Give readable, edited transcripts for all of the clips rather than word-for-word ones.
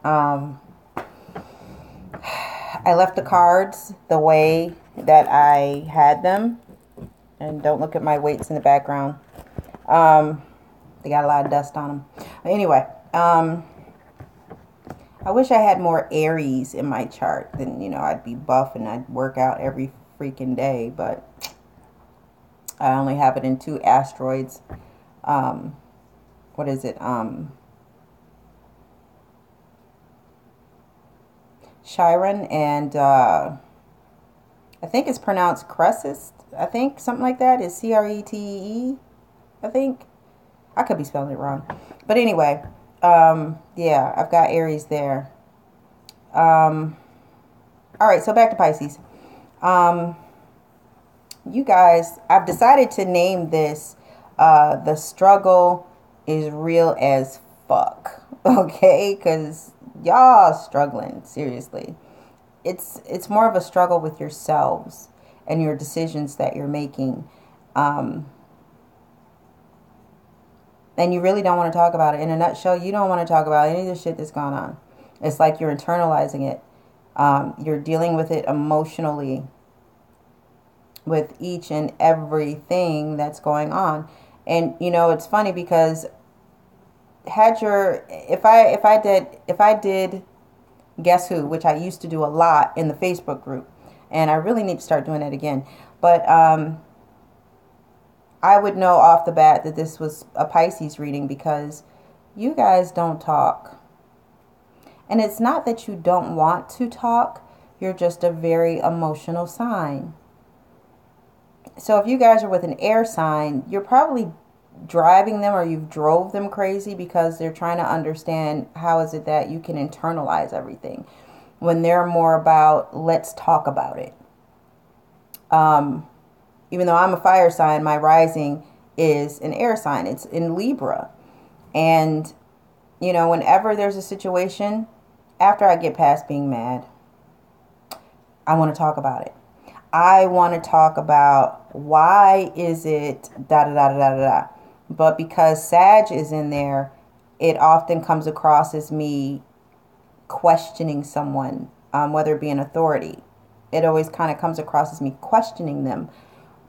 Um, I left the cards the way that I had them. And don't look at my weights in the background. They got a lot of dust on them. Anyway, I wish I had more Aries in my chart. Then, I'd be buff and I'd work out every freaking day. But I only have it in 2 asteroids. What is it? Chiron and I think it's pronounced Crescent. I think something like that is Crete. I think I could be spelling it wrong, but anyway, yeah, I've got Aries there. All right, so back to Pisces. You guys, I've decided to name this "The Struggle is Real as Fuck." Okay, because y'all struggling seriously. It's more of a struggle with yourselves and your decisions that you're making. And you really don't want to talk about it. In a nutshell, you don't want to talk about any of the shit that's gone on. It's like you're internalizing it. You're dealing with it emotionally with each and everything that's going on. And it's funny because if I did Guess Who, which I used to do a lot in the Facebook group, and I really need to start doing it again. But I would know off the bat that this was a Pisces reading because you guys don't talk. And it's not that you don't want to talk, you're just a very emotional sign. So if you guys are with an air sign, you're probably driving them or you've drove them crazy because they're trying to understand how is it that you can internalize everything when they're more about let's talk about it. Even though I'm a fire sign, my rising is an air sign. It's in Libra. And, whenever there's a situation, after I get past being mad, I want to talk about it. I want to talk about why is it da da da da da da. But because Sag is in there, it often comes across as me questioning someone, whether it be an authority. It always kind of comes across as me questioning them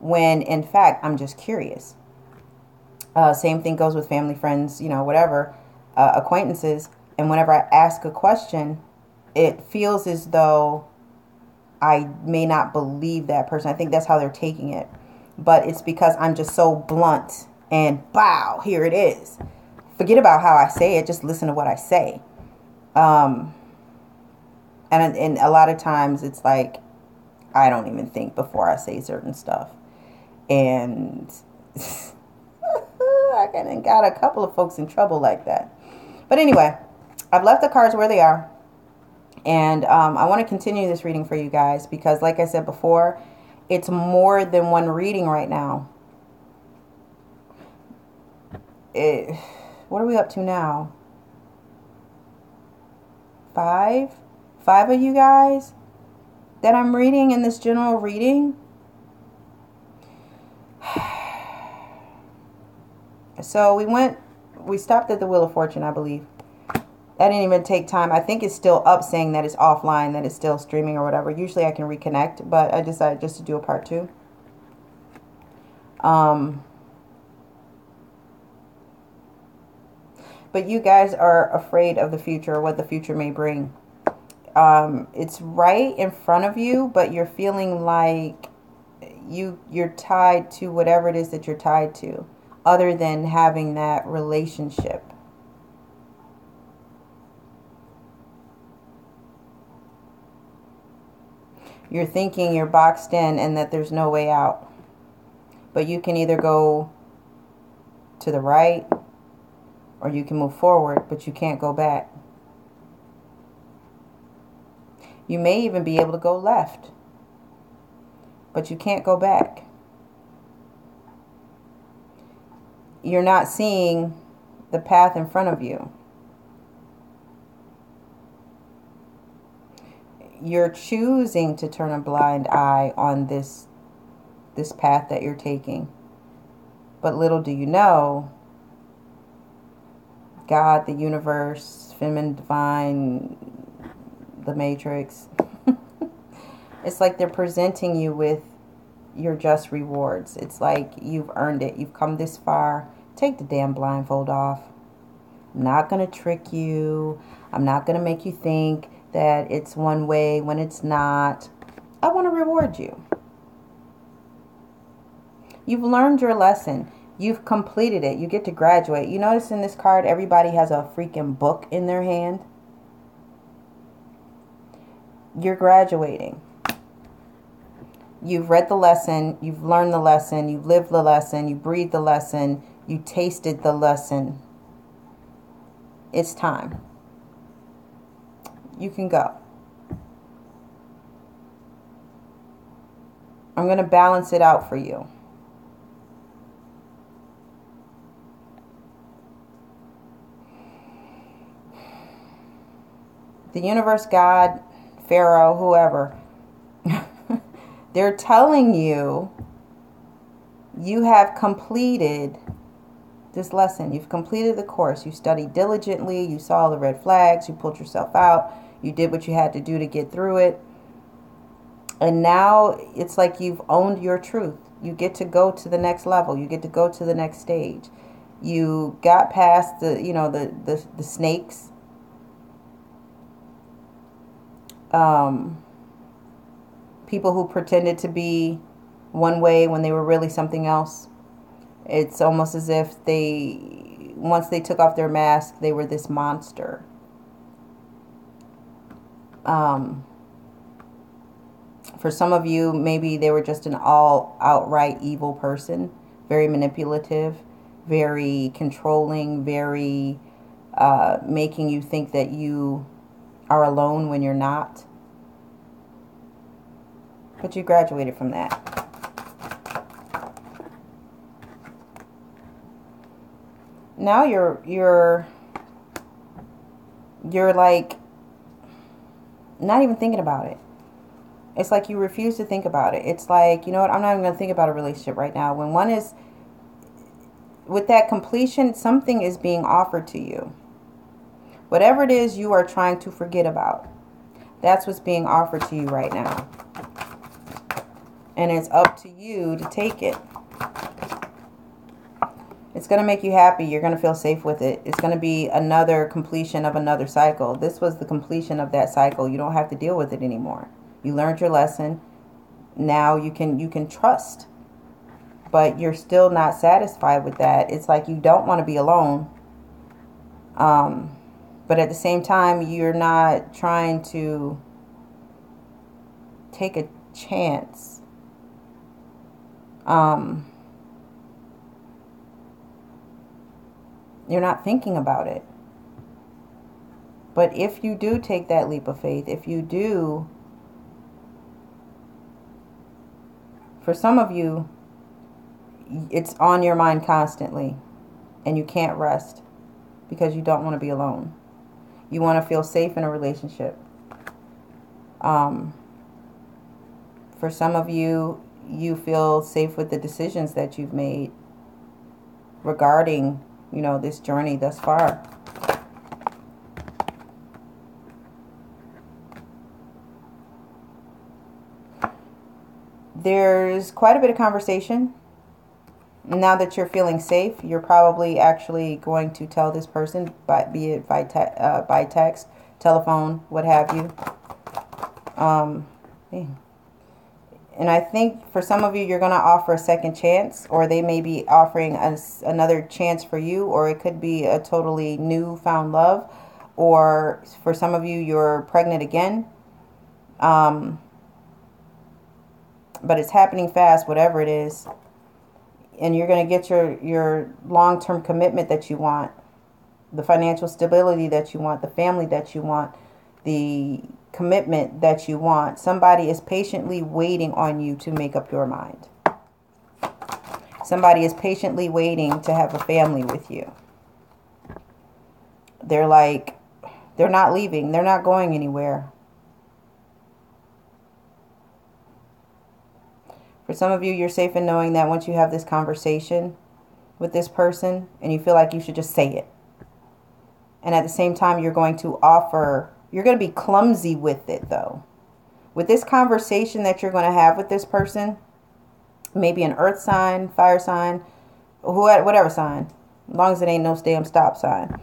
when, in fact, I'm just curious. Same thing goes with family, friends, whatever, acquaintances. And whenever I ask a question, it feels as though I may not believe that person. I think that's how they're taking it. But it's because I'm just so blunt and bow, here it is. Forget about how I say it. Just listen to what I say. And a lot of times it's like, I don't even think before I say certain stuff. And I got a couple of folks in trouble like that. But anyway, I've left the cards where they are. And I want to continue this reading for you guys because, like I said before, it's more than one reading right now. What are we up to now? 5? 5 of you guys that I'm reading in this general reading. So we stopped at the Wheel of Fortune, I believe. That didn't even take time. I think it's still up saying that it's offline, that it's still streaming or whatever. Usually I can reconnect, but I decided just to do a part 2. But you guys are afraid of the future, what the future may bring. It's right in front of you, but you're feeling like you're tied to whatever it is that you're tied to, other than having that relationship. You're thinking you're boxed in and that there's no way out. But you can either go to the right or you can move forward, but you can't go back. You may even be able to go left, but you can't go back. You're not seeing the path in front of you. You're choosing to turn a blind eye on this path that you're taking. But little do you know God, the universe, feminine, divine, the matrix. It's like they're presenting you with your just rewards. It's like you've earned it. You've come this far. Take the damn blindfold off. I'm not going to trick you. I'm not going to make you think that it's one way when it's not. I want to reward you. You've learned your lesson. You've completed it. You get to graduate. You notice in this card, everybody has a freaking book in their hand. You're graduating. You've read the lesson. You've learned the lesson. You've lived the lesson. You breathed the lesson. You tasted the lesson. It's time. You can go. I'm going to balance it out for you. The universe, God, Pharaoh, whoever, they're telling you you have completed this lesson. You've completed the course. You studied diligently. You saw the red flags. You pulled yourself out. You did what you had to do to get through it. And now it's like you've owned your truth. You get to go to the next level. You get to go to the next stage. You got past the, the snakes. People who pretended to be one way when they were really something else. It's almost as if once they took off their mask, they were this monster. For some of you, maybe they were just an outright evil person, very manipulative, very controlling, very making you think that you are alone when you're not. But you graduated from that. Now you're like not even thinking about it. It's like you refuse to think about it. It's like, you know what, I'm not even going to think about a relationship right now. When one is with that completion, something is being offered to you. Whatever it is you are trying to forget about, that's what's being offered to you right now. And it's up to you to take it. It's going to make you happy. You're going to feel safe with it. It's going to be another completion of another cycle. This was the completion of that cycle. You don't have to deal with it anymore. You learned your lesson. Now you can trust. But you're still not satisfied with that. It's like you don't want to be alone. But at the same time, you're not trying to take a chance. You're not thinking about it. But if you do take that leap of faith, if you do, for some of you, it's on your mind constantly and you can't rest because you don't want to be alone. You want to feel safe in a relationship. For some of you, you feel safe with the decisions that you've made regarding, this journey thus far. There's quite a bit of conversation. Now that you're feeling safe, you're probably actually going to tell this person, be it by text, telephone, what have you. And I think for some of you, you're going to offer a second chance, or they may be offering another chance for you, or it could be a totally newfound love, or for some of you, you're pregnant again. But it's happening fast, whatever it is. And you're going to get your long-term commitment that you want, the financial stability that you want, the family that you want, the commitment that you want. Somebody is patiently waiting on you to make up your mind. Somebody is patiently waiting to have a family with you. They're not leaving. They're not going anywhere. For some of you, you're safe in knowing that once you have this conversation with this person and you feel like you should just say it. And at the same time, you're going to be clumsy with it, though. With this conversation that you're going to have with this person, maybe an earth sign, fire sign, whatever sign, as long as it ain't no damn stop sign.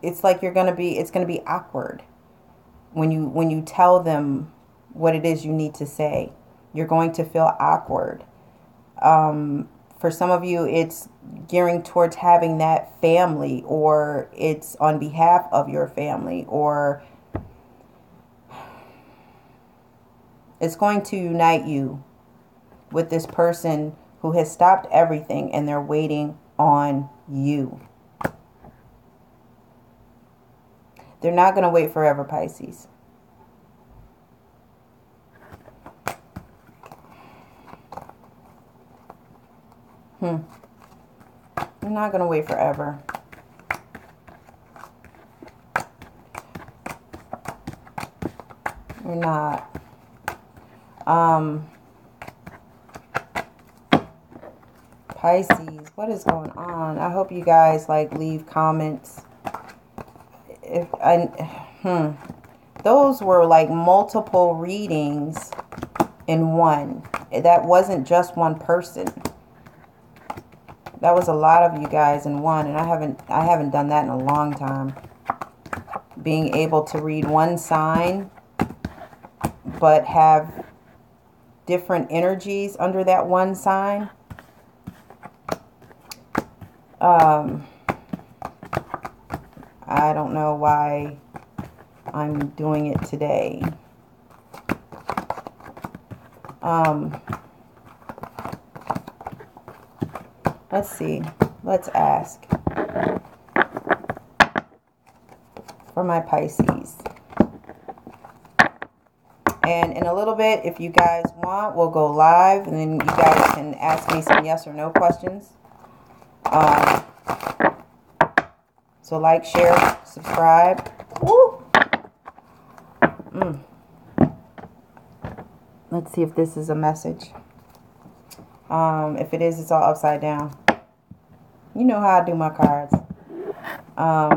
It's like it's going to be awkward when you tell them what it is you need to say. You're going to feel awkward. For some of you, it's gearing towards having that family, or it's on behalf of your family, or it's going to unite you with this person who has stopped everything and they're waiting on you. They're not going to wait forever, Pisces. They're not going to wait forever. They're not. Pisces, what is going on? I hope you guys leave comments. Those were multiple readings in one. That wasn't just one person. That was a lot of you guys in one, and I haven't done that in a long time. Being able to read one sign but have different energies under that one sign. I don't know why I'm doing it today. Let's see. Let's ask for my Pisces. And in a little bit, if you guys want, we'll go live, and then you guys can ask me some yes or no questions. So like, share, subscribe. Woo! Let's see if this is a message. If it is, it's all upside down. You know how I do my cards. I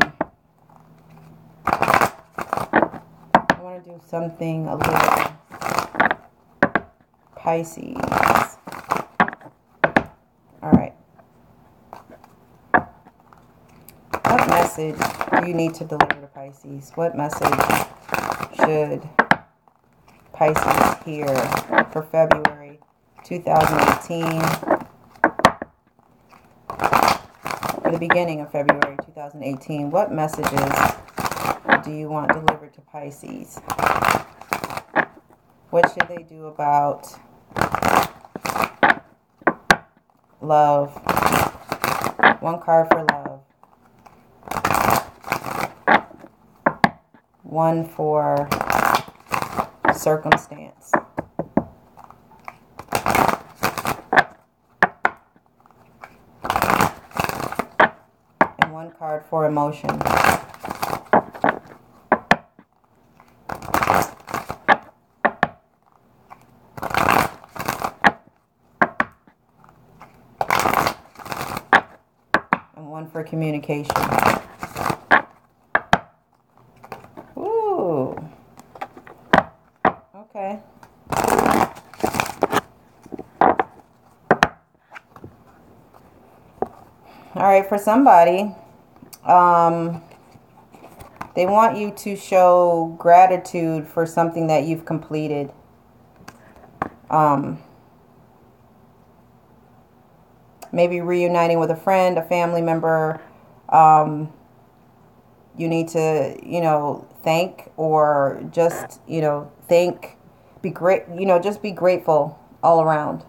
want to do something a little Pisces. All right. What message do you need to deliver to Pisces? What message should Pisces hear for February 2018? For the beginning of February 2018, what messages do you want delivered to Pisces? What should they do about love? One card for love. One for circumstance. And one card for emotion. And one for communication. Ooh. Okay. All right, for somebody, they want you to show gratitude for something that you've completed. Maybe reuniting with a friend, a family member. You need to, thank, or just, thank, be great, just be grateful all around.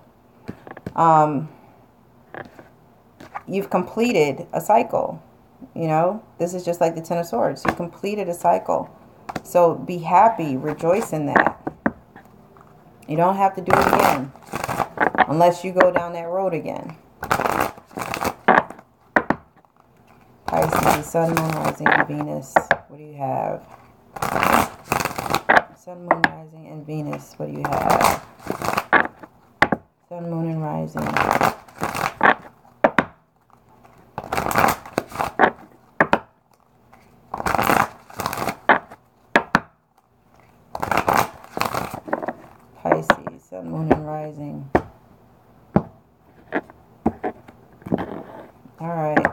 You've completed a cycle, this is just like the Ten of Swords. You completed a cycle. So be happy, rejoice in that. You don't have to do it again unless you go down that road again. Pisces, Sun, Moon, Rising, and Venus. What do you have? Sun, Moon, Rising, and Venus. What do you have? Sun, Moon, and Rising. Sun, Moon, and Rising. All right.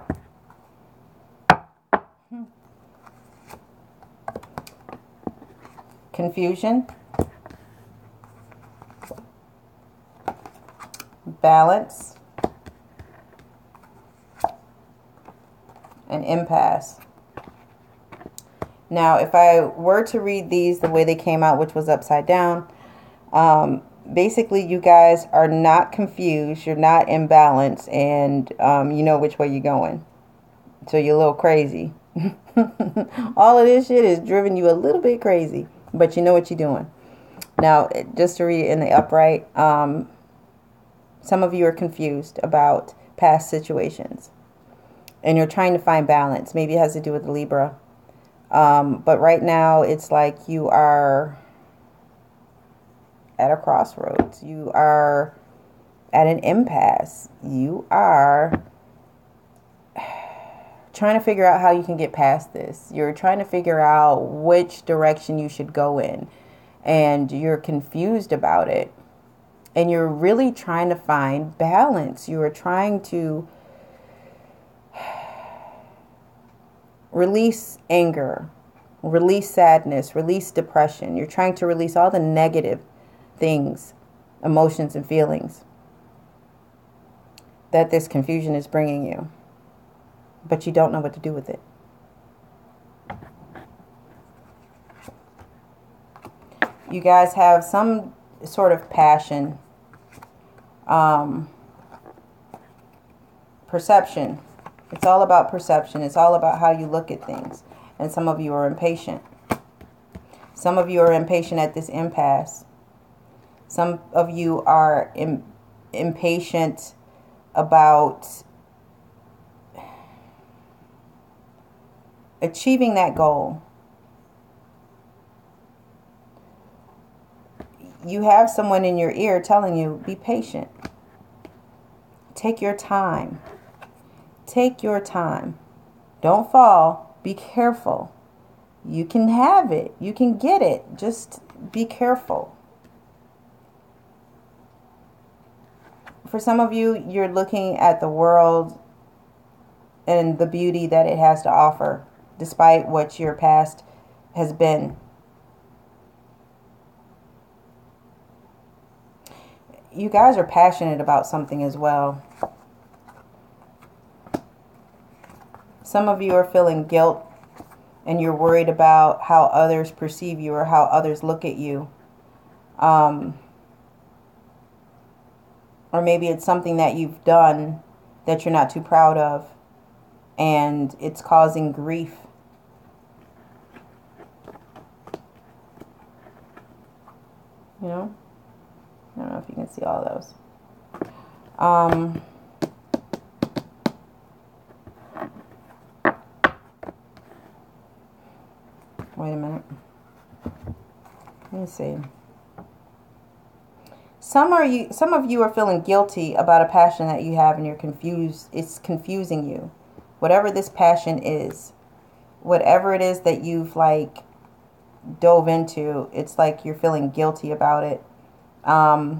Confusion. Balance. And impasse. Now, if I were to read these the way they came out, which was upside down, basically you guys are not confused, you're not imbalanced, and you know which way you're going. So you're a little crazy. All of this shit is driven you a little bit crazy, but you know what you're doing. Now, just to read it in the upright, some of you are confused about past situations, and you're trying to find balance. Maybe it has to do with the Libra. But right now, it's like you are at a crossroads. You are at an impasse. You are trying to figure out how you can get past this. You're trying to figure out which direction you should go in. And you're confused about it. And you're really trying to find balance. You are trying to release anger, release sadness, release depression. You're trying to release all the negative things, emotions, and feelings that this confusion is bringing you. But you don't know what to do with it. You guys have some sort of passion, perception. It's all about perception. It's all about how you look at things. And some of you are impatient. Some of you are impatient at this impasse. Some of you are impatient about achieving that goal. You have someone in your ear telling you, be patient. Take your time. Take your time. Don't fall. Be careful. You can have it. You can get it. Just be careful. For some of you, you're looking at the world and the beauty that it has to offer, despite what your past has been. You guys are passionate about something as well. Some of you are feeling guilt and you're worried about how others perceive you or how others look at you. Or maybe it's something that you've done that you're not too proud of and it's causing grief. You know? I don't know if you can see all those. Wait a minute. Let me see. Some of you are feeling guilty about a passion that you have and you're confused. It's confusing you. Whatever this passion is, whatever it is that you've like dove into, it's like you're feeling guilty about it. A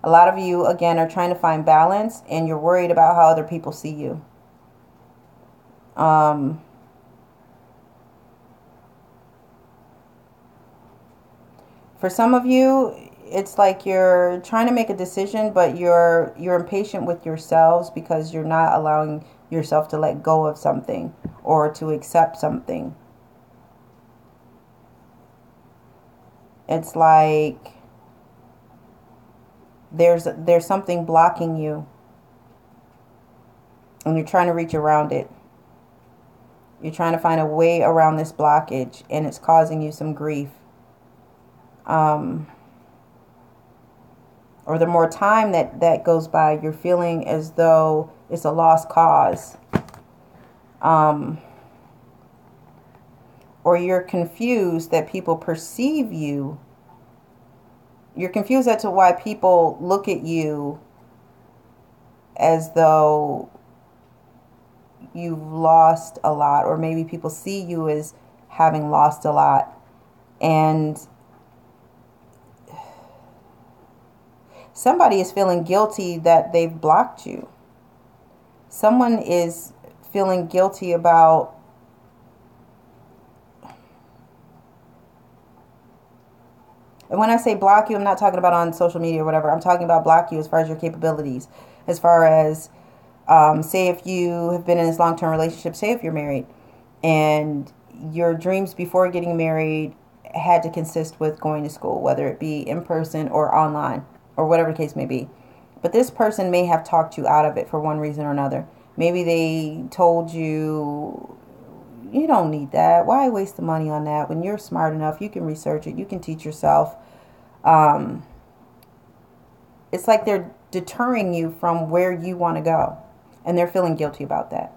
lot of you, again, are trying to find balance and you're worried about how other people see you. For some of you, it's like you're trying to make a decision, but you're impatient with yourselves because you're not allowing yourself to let go of something or to accept something. It's like there's something blocking you and you're trying to reach around it. You're trying to find a way around this blockage and it's causing you some grief. Or the more time that goes by, you're feeling as though it's a lost cause. Or you're confused that people perceive you. You're confused as to why people look at you as though you've lost a lot. Or maybe people see you as having lost a lot. And Somebody is feeling guilty that they've blocked you. Someone is feeling guilty about and when I say block you, I'm not talking about on social media or whatever. I'm talking about block you as far as your capabilities. As far as, say if you have been in this long-term relationship, say if you're married, and your dreams before getting married had to consist with going to school, whether it be in person or online, or whatever the case may be. But this person may have talked you out of it for one reason or another. Maybe they told you, you don't need that. Why waste the money on that when you're smart enough? You can research it. You can teach yourself. It's like they're deterring you from where you want to go. And they're feeling guilty about that.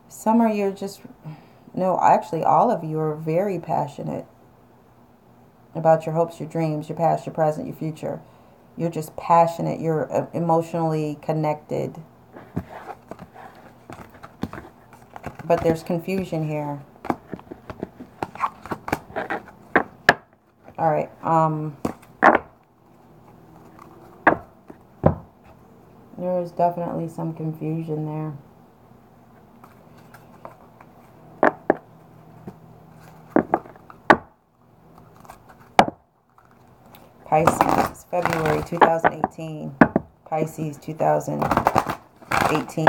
Some of you are just, no, actually all of you are very passionate about your hopes, your dreams, your past, your present, your future. You're just passionate. You're emotionally connected. But there's confusion here. All right. There is definitely some confusion there. Pisces, February 2018. Pisces 2018.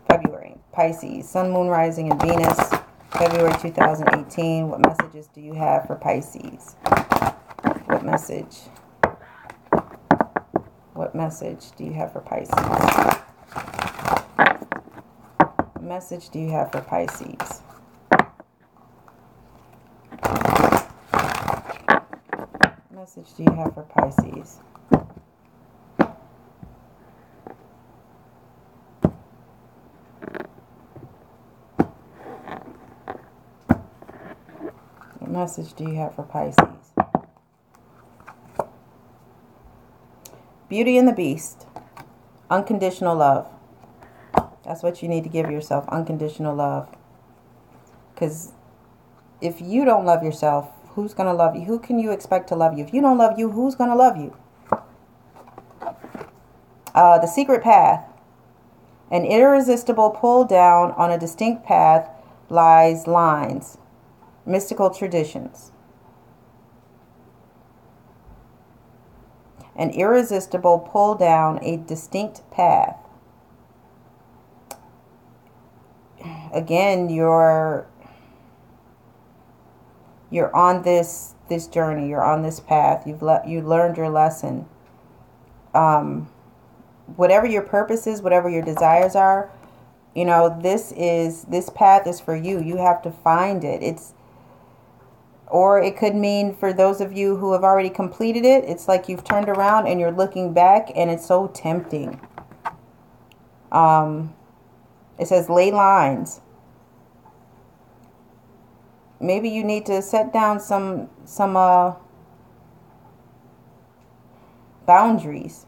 February. Pisces, Sun, Moon, Rising, and Venus. February 2018. What messages do you have for Pisces? What message? What message do you have for Pisces? What message do you have for Pisces? What message do you have for Pisces? What message do you have for Pisces? Beauty and the Beast. Unconditional love. That's what you need to give yourself. Unconditional love. Because if you don't love yourself, who's going to love you? Who can you expect to love you? If you don't love you, who's going to love you? The Secret Path. An irresistible pull down on a distinct path lies lines. Mystical traditions. An irresistible pull down a distinct path. Again, you're on this journey. You're on this path. You learned your lesson. Whatever your purpose is, whatever your desires are, you know, this path is for you. You have to find it. Or it could mean for those of you who have already completed it, it's like you've turned around and you're looking back and it's so tempting. It says lay lines. Maybe you need to set down some boundaries.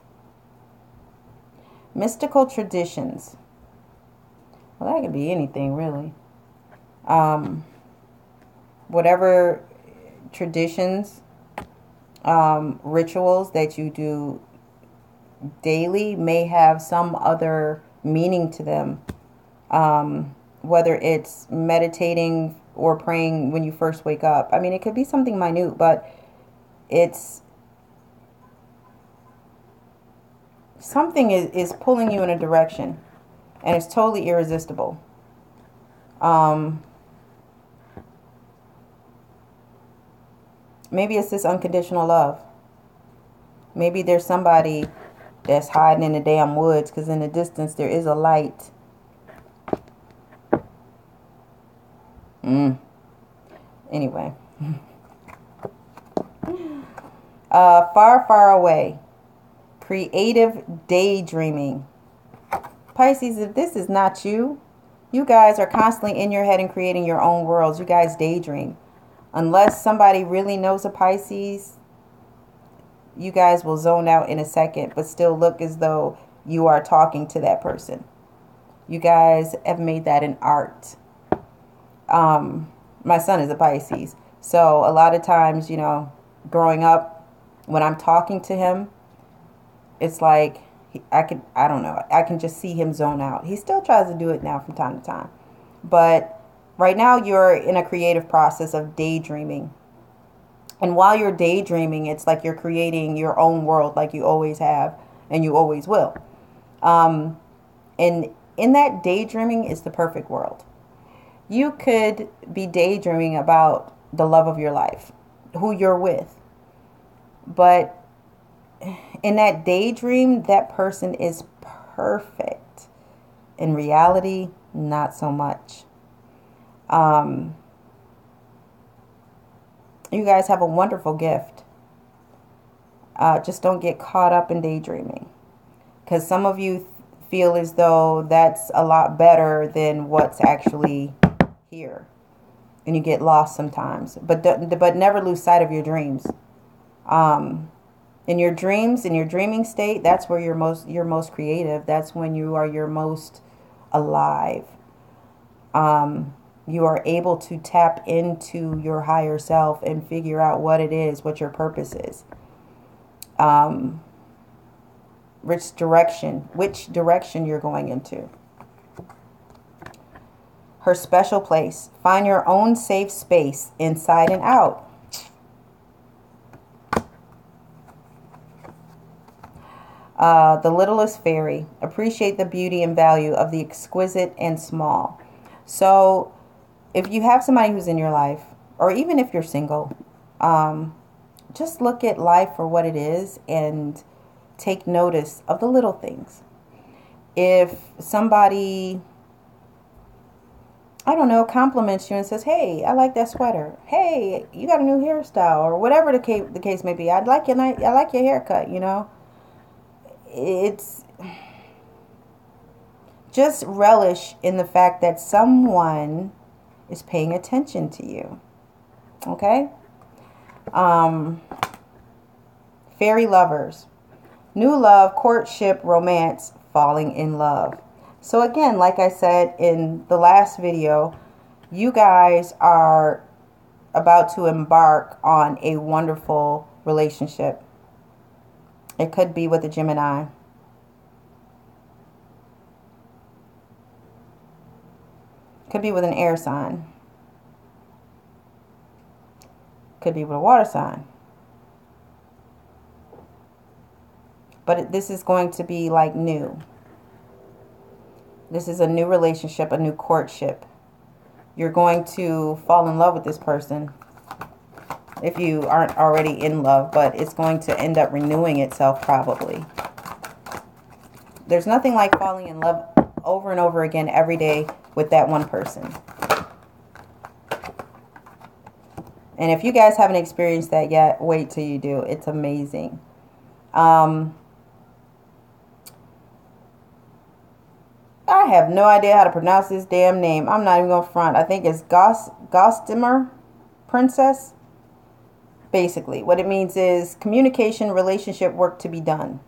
Mystical traditions. Well, that could be anything, really. Whatever traditions, rituals that you do daily may have some other meaning to them. Whether it's meditating or praying when you first wake up. I mean, it could be something minute, but it's something is pulling you in a direction, and it's totally irresistible. Maybe it's this unconditional love. Maybe there's somebody that's hiding in the damn woods, because in the distance there is a light. Anyway. Far, far away. Creative daydreaming. Pisces, if this is not you, you guys are constantly in your head and creating your own worlds. You guys daydream. Unless somebody really knows a Pisces, you guys will zone out in a second, but still look as though you are talking to that person. You guys have made that an art. My son is a Pisces. So a lot of times, you know, growing up, when I'm talking to him, it's like I don't know, I can just see him zone out. He still tries to do it now from time to time. But right now you're in a creative process of daydreaming. And while you're daydreaming, it's like you're creating your own world like you always have and you always will. And in that daydreaming is the perfect world. You could be daydreaming about the love of your life, who you're with. But in that daydream, that person is perfect. In reality, not so much. You guys have a wonderful gift. Just don't get caught up in daydreaming. Because some of you feel as though that's a lot better than what's actually here. And you get lost sometimes. But never lose sight of your dreams. In your dreams, in your dreaming state, that's where you're most creative. That's when you are your most alive. You are able to tap into your higher self and figure out what it is, what your purpose is. Which direction you're going into. Her special place. Find your own safe space inside and out. The littlest fairy. Appreciate the beauty and value of the exquisite and small. So if you have somebody who's in your life, or even if you're single, just look at life for what it is and take notice of the little things. If somebody, I don't know, compliments you and says, hey, I like that sweater. Hey, you got a new hairstyle, or whatever the case may be. I like your haircut, you know. It's just relish in the fact that someone is paying attention to you. Okay? Fairy lovers. New love, courtship, romance, falling in love. So again, like I said in the last video, you guys are about to embark on a wonderful relationship. It could be with a Gemini. Could be with an air sign. Could be with a water sign. But this is going to be like new. This is a new relationship, a new courtship. You're going to fall in love with this person if you aren't already in love, but it's going to end up renewing itself probably. There's nothing like falling in love over and over again every day with that one person. And if you guys haven't experienced that yet, wait till you do. It's amazing. I have no idea how to pronounce this damn name. I'm not even going to front. I think it's Gossamer Princess. Basically, what it means is communication, relationship, work to be done.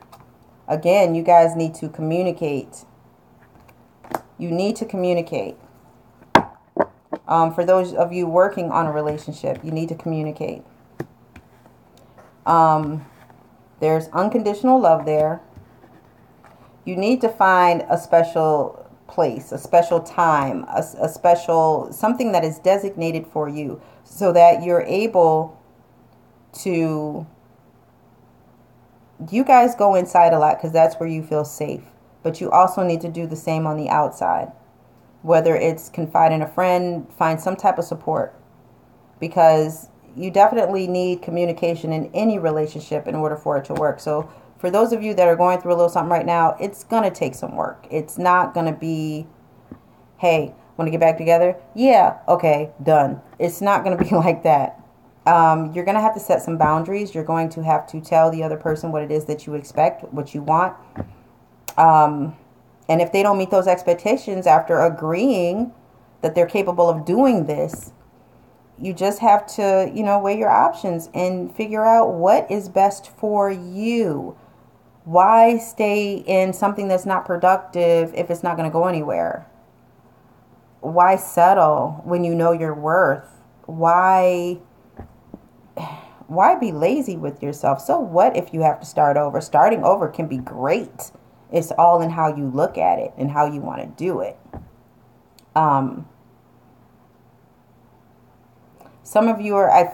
Again, you guys need to communicate. You need to communicate. For those of you working on a relationship, you need to communicate. There's unconditional love there. You need to find a special place, a special time, a special, something that is designated for you so that you're able to, you guys go inside a lot because that's where you feel safe. But you also need to do the same on the outside. Whether it's confide in a friend, find some type of support. Because you definitely need communication in any relationship in order for it to work. So for those of you that are going through a little something right now, it's going to take some work. It's not going to be, hey, want to get back together? Yeah, okay, done. It's not going to be like that. You're going to have to set some boundaries. You're going to have to tell the other person what it is that you expect, what you want. And if they don't meet those expectations after agreeing that they're capable of doing this, you just have to, weigh your options and figure out what is best for you. Why stay in something that's not productive if it's not going to go anywhere? Why settle when you know your worth? Why be lazy with yourself? So what if you have to start over? Starting over can be great. It's all in how you look at it and how you want to do it. I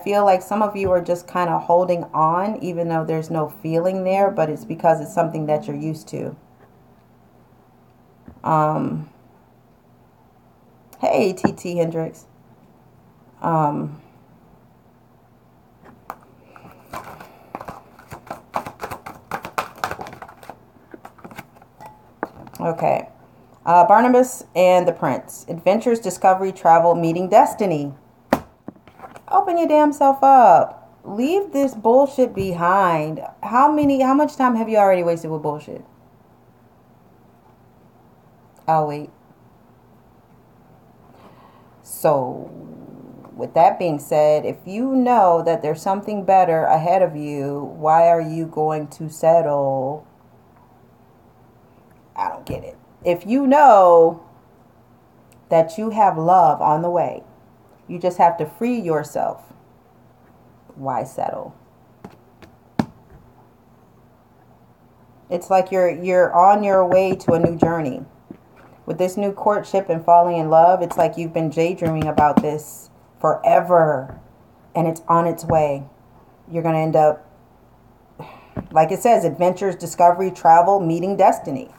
feel like some of you are just kind of holding on, even though there's no feeling there, but it's because it's something that you're used to. Hey, TT Hendricks. Okay. Barnabas and the Prince. Adventures, discovery, travel, meeting destiny. Open your damn self up. Leave this bullshit behind. How much time have you already wasted with bullshit? I'll wait. So, with that being said, if you know that there's something better ahead of you, why are you going to settle? I don't get it. If you know that you have love on the way, you just have to free yourself. Why settle? It's like you're on your way to a new journey. With this new courtship and falling in love, it's like you've been daydreaming about this forever, and it's on its way. You're going to end up, like it says, adventures, discovery, travel, meeting destiny.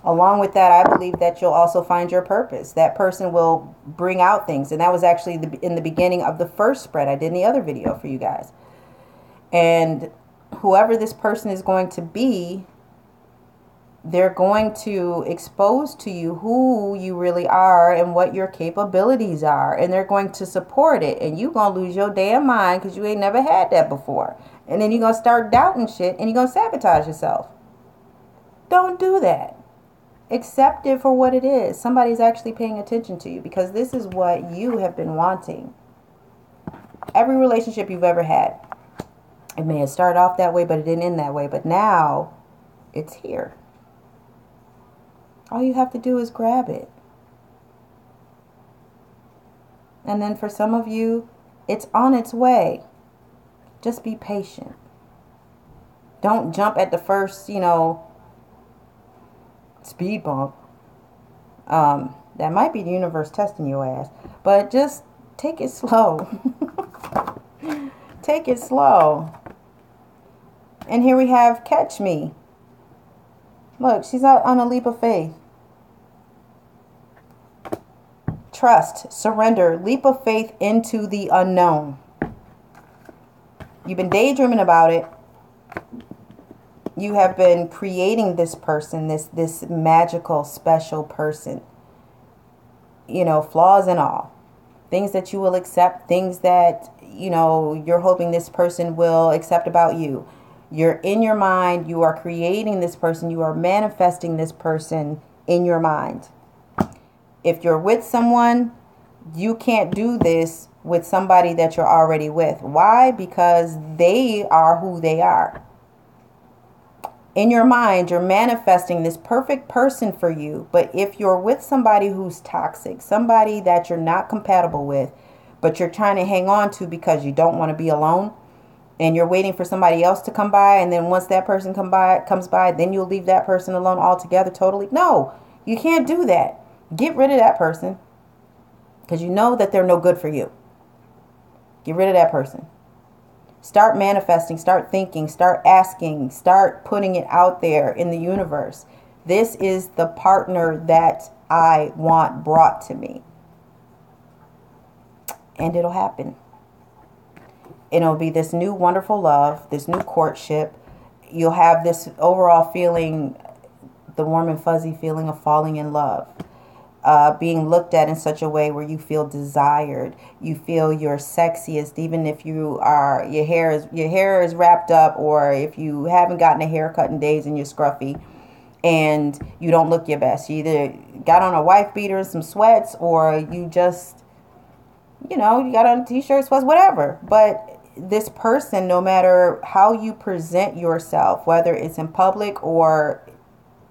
Along with that, I believe that you'll also find your purpose. That person will bring out things. And that was actually in the beginning of the first spread I did in the other video for you guys. And whoever this person is going to be, they're going to expose to you who you really are and what your capabilities are. And they're going to support it. And you're going to lose your damn mind because you ain't never had that before. And then you're going to start doubting shit and you're going to sabotage yourself. Don't do that. Accept it for what it is. Somebody's actually paying attention to you because this is what you have been wanting. Every relationship you've ever had, it may have started off that way, but it didn't end that way. But now it's here. All you have to do is grab it. And then for some of you, it's on its way. Just be patient. Don't jump at the first, speed bump. That might be the universe testing your ass. But just take it slow. Take it slow. And here we have Catch Me. Look, she's out on a leap of faith. Trust, surrender, leap of faith into the unknown. You've been daydreaming about it. You have been creating this person, this magical, special person. Flaws and all. Things that you will accept, things that, you're hoping this person will accept about you. You're in your mind, you are creating this person, you are manifesting this person in your mind. If you're with someone, you can't do this with somebody that you're already with. Why? Because they are who they are. In your mind, you're manifesting this perfect person for you. But if you're with somebody who's toxic, somebody that you're not compatible with, but you're trying to hang on to because you don't want to be alone, and you're waiting for somebody else to come by, and then once that person comes by, then you'll leave that person alone altogether totally. No, you can't do that. Get rid of that person because you know that they're no good for you. Get rid of that person. Start manifesting, start thinking, start asking, start putting it out there in the universe. This is the partner that I want brought to me. And it'll happen. It'll be this new wonderful love, this new courtship. You'll have this overall feeling, the warm and fuzzy feeling of falling in love. Being looked at in such a way where you feel desired, you feel you're sexiest, even if your hair is wrapped up, or if you haven't gotten a haircut in days and you're scruffy and you don't look your best. You either got on a wife beater and some sweats, or you just You know, you got on t-shirts, sweats, whatever. But this person, no matter how you present yourself, whether it's in public or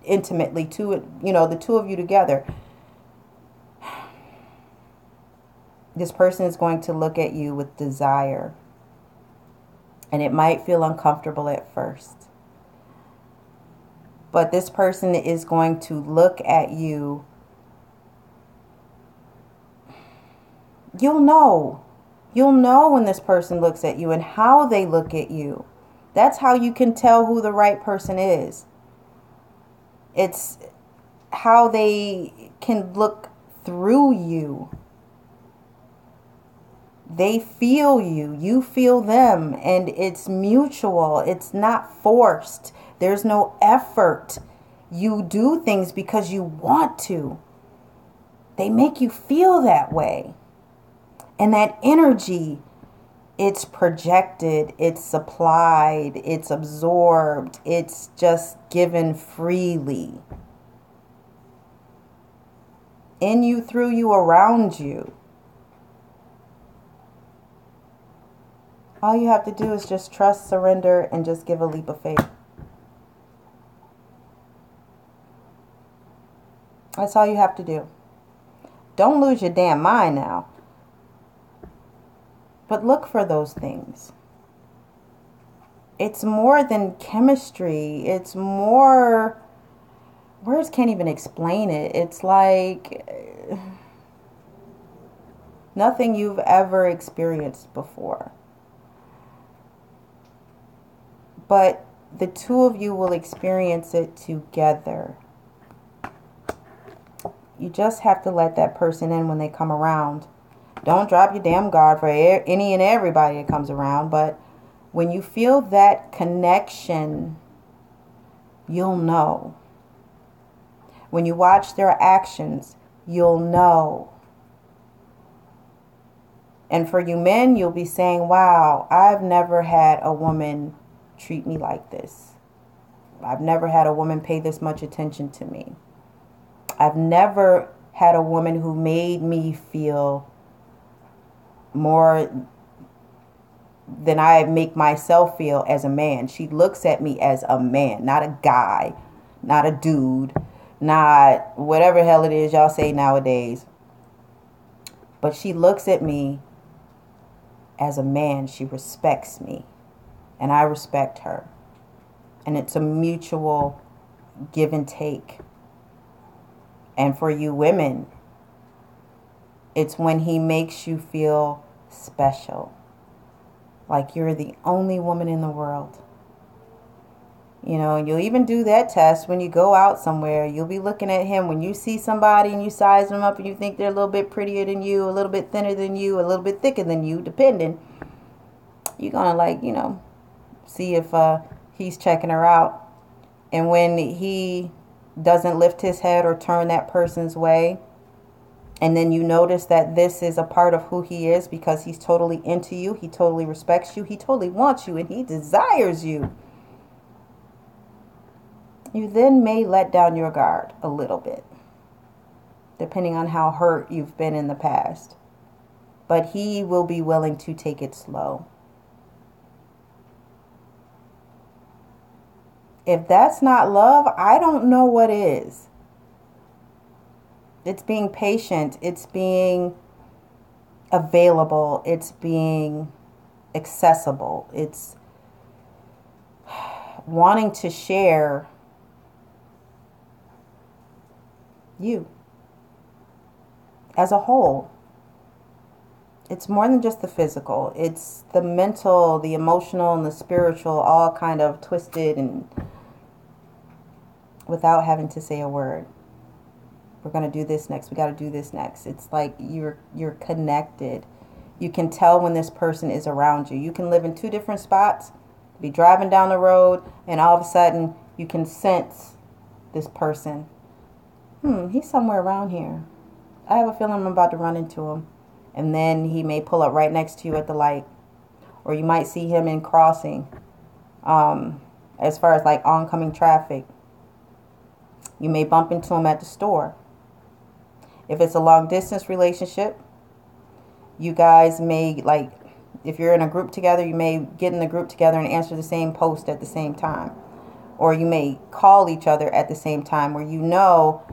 intimately, the two of you together, this person is going to look at you with desire. And it might feel uncomfortable at first. But this person is going to look at you. You'll know. You'll know when this person looks at you and how they look at you. That's how you can tell who the right person is. It's how they can look through you. They feel you. You feel them. And it's mutual. It's not forced. There's no effort. You do things because you want to. They make you feel that way. And that energy, it's projected, it's supplied, it's absorbed, it's just given freely. In you, through you, around you. All you have to do is just trust, surrender, and just give a leap of faith. That's all you have to do. Don't lose your damn mind now. But look for those things. It's more than chemistry. It's more... Words can't even explain it. It's like nothing you've ever experienced before. But the two of you will experience it together. You just have to let that person in when they come around. Don't drop your damn guard for any and everybody that comes around. But when you feel that connection, you'll know. When you watch their actions, you'll know. And for you men, you'll be saying, wow, I've never had a woman treat me like this. I've never had a woman pay this much attention to me. I've never had a woman who made me feel more than I make myself feel as a man. She looks at me as a man, not a guy, not a dude, not whatever hell it is y'all say nowadays. But she looks at me as a man. She respects me, and I respect her. And it's a mutual give and take. And for you women, it's when he makes you feel special. Like you're the only woman in the world. You know, and you'll even do that test when you go out somewhere. You'll be looking at him. When you see somebody and you size them up and you think they're a little bit prettier than you, a little bit thinner than you, a little bit thicker than you, depending. You're going to see if he's checking her out. And when he doesn't lift his head or turn that person's way, and then you notice that this is a part of who he is because he's totally into you, he totally respects you, he totally wants you, and he desires you, you then may let down your guard a little bit, depending on how hurt you've been in the past. But he will be willing to take it slow. If that's not love, I don't know what is. It's being patient. It's being available. It's being accessible. It's wanting to share you as a whole. It's more than just the physical. It's the mental, the emotional, and the spiritual all kind of twisted and without having to say a word. We're going to do this next. We got to do this next. It's like you're connected. You can tell when this person is around you. You can live in two different spots, be driving down the road, and all of a sudden you can sense this person. He's somewhere around here. I have a feeling I'm about to run into him. And then he may pull up right next to you at the light. Or you might see him in crossing. As far as like oncoming traffic. You may bump into him at the store. If it's a long distance relationship, You guys may, like, if you're in a group together, you may get in the group together and answer the same post at the same time. Or you may call each other at the same time, where you know,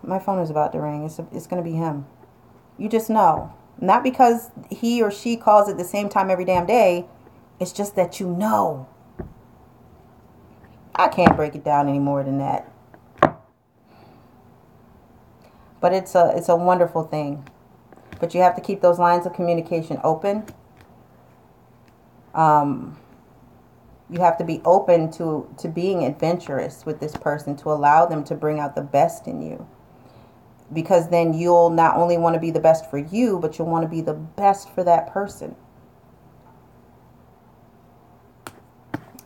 my phone is about to ring. It's going to be him. You just know. Not because he or she calls at the same time every damn day. It's just that you know. I can't break it down any more than that. But it's a wonderful thing. But you have to keep those lines of communication open. You have to be open to being adventurous with this person, to allow them to bring out the best in you. Because then you'll not only want to be the best for you, but you'll want to be the best for that person.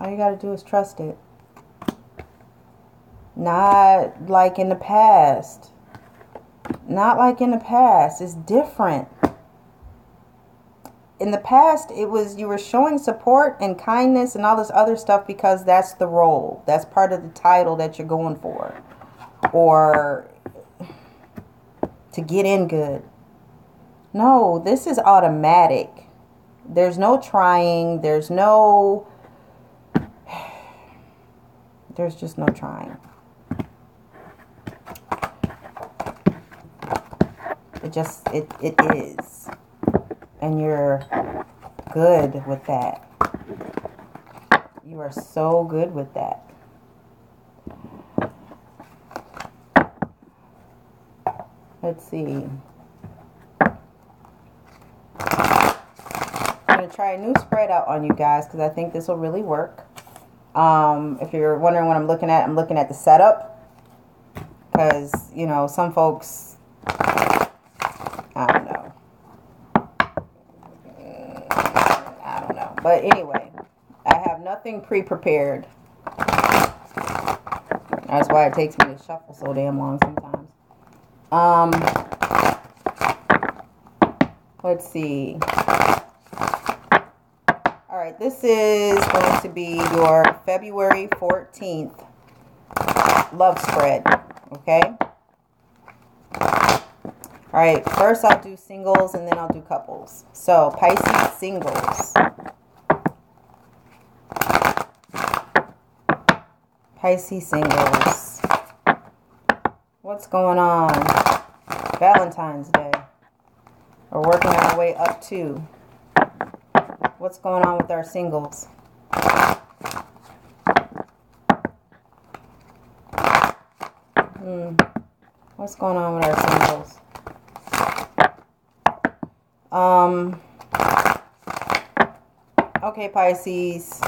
All you got to do is trust it. Not like in the past. Not like in the past. It's different. In the past, it was you were showing support and kindness and all this other stuff because that's the role. That's part of the title that you're going for. Or to get in good. No, this is automatic. There's no trying. There's just no trying. It is. And you're good with that. You are so good with that. Let's see. I'm going to try a new spread out on you guys because I think this will really work. If you're wondering what I'm looking at the setup. Because, you know, some folks, I don't know. But anyway, I have nothing pre-prepared. That's why it takes me to shuffle so damn long sometimes. Let's see. All right, this is going to be your February 14th love spread, okay? All right, first I'll do singles and then I'll do couples. So, Pisces singles. Pisces singles. What's going on? Valentine's Day. We're working our way up to. What's going on with our singles? What's going on with our singles? Okay, Pisces.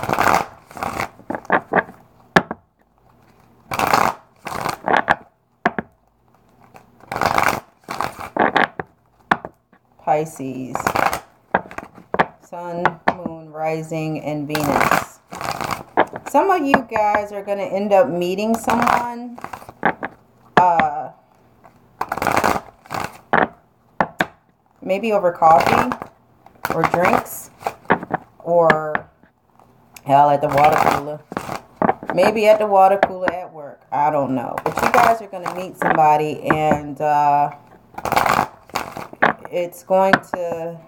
Pisces. Sun, Moon, Rising, and Venus. Some of you guys are going to end up meeting someone. Maybe over coffee or drinks or hell at the water cooler. Maybe at the water cooler at work. I don't know. But you guys are going to meet somebody and it's going to...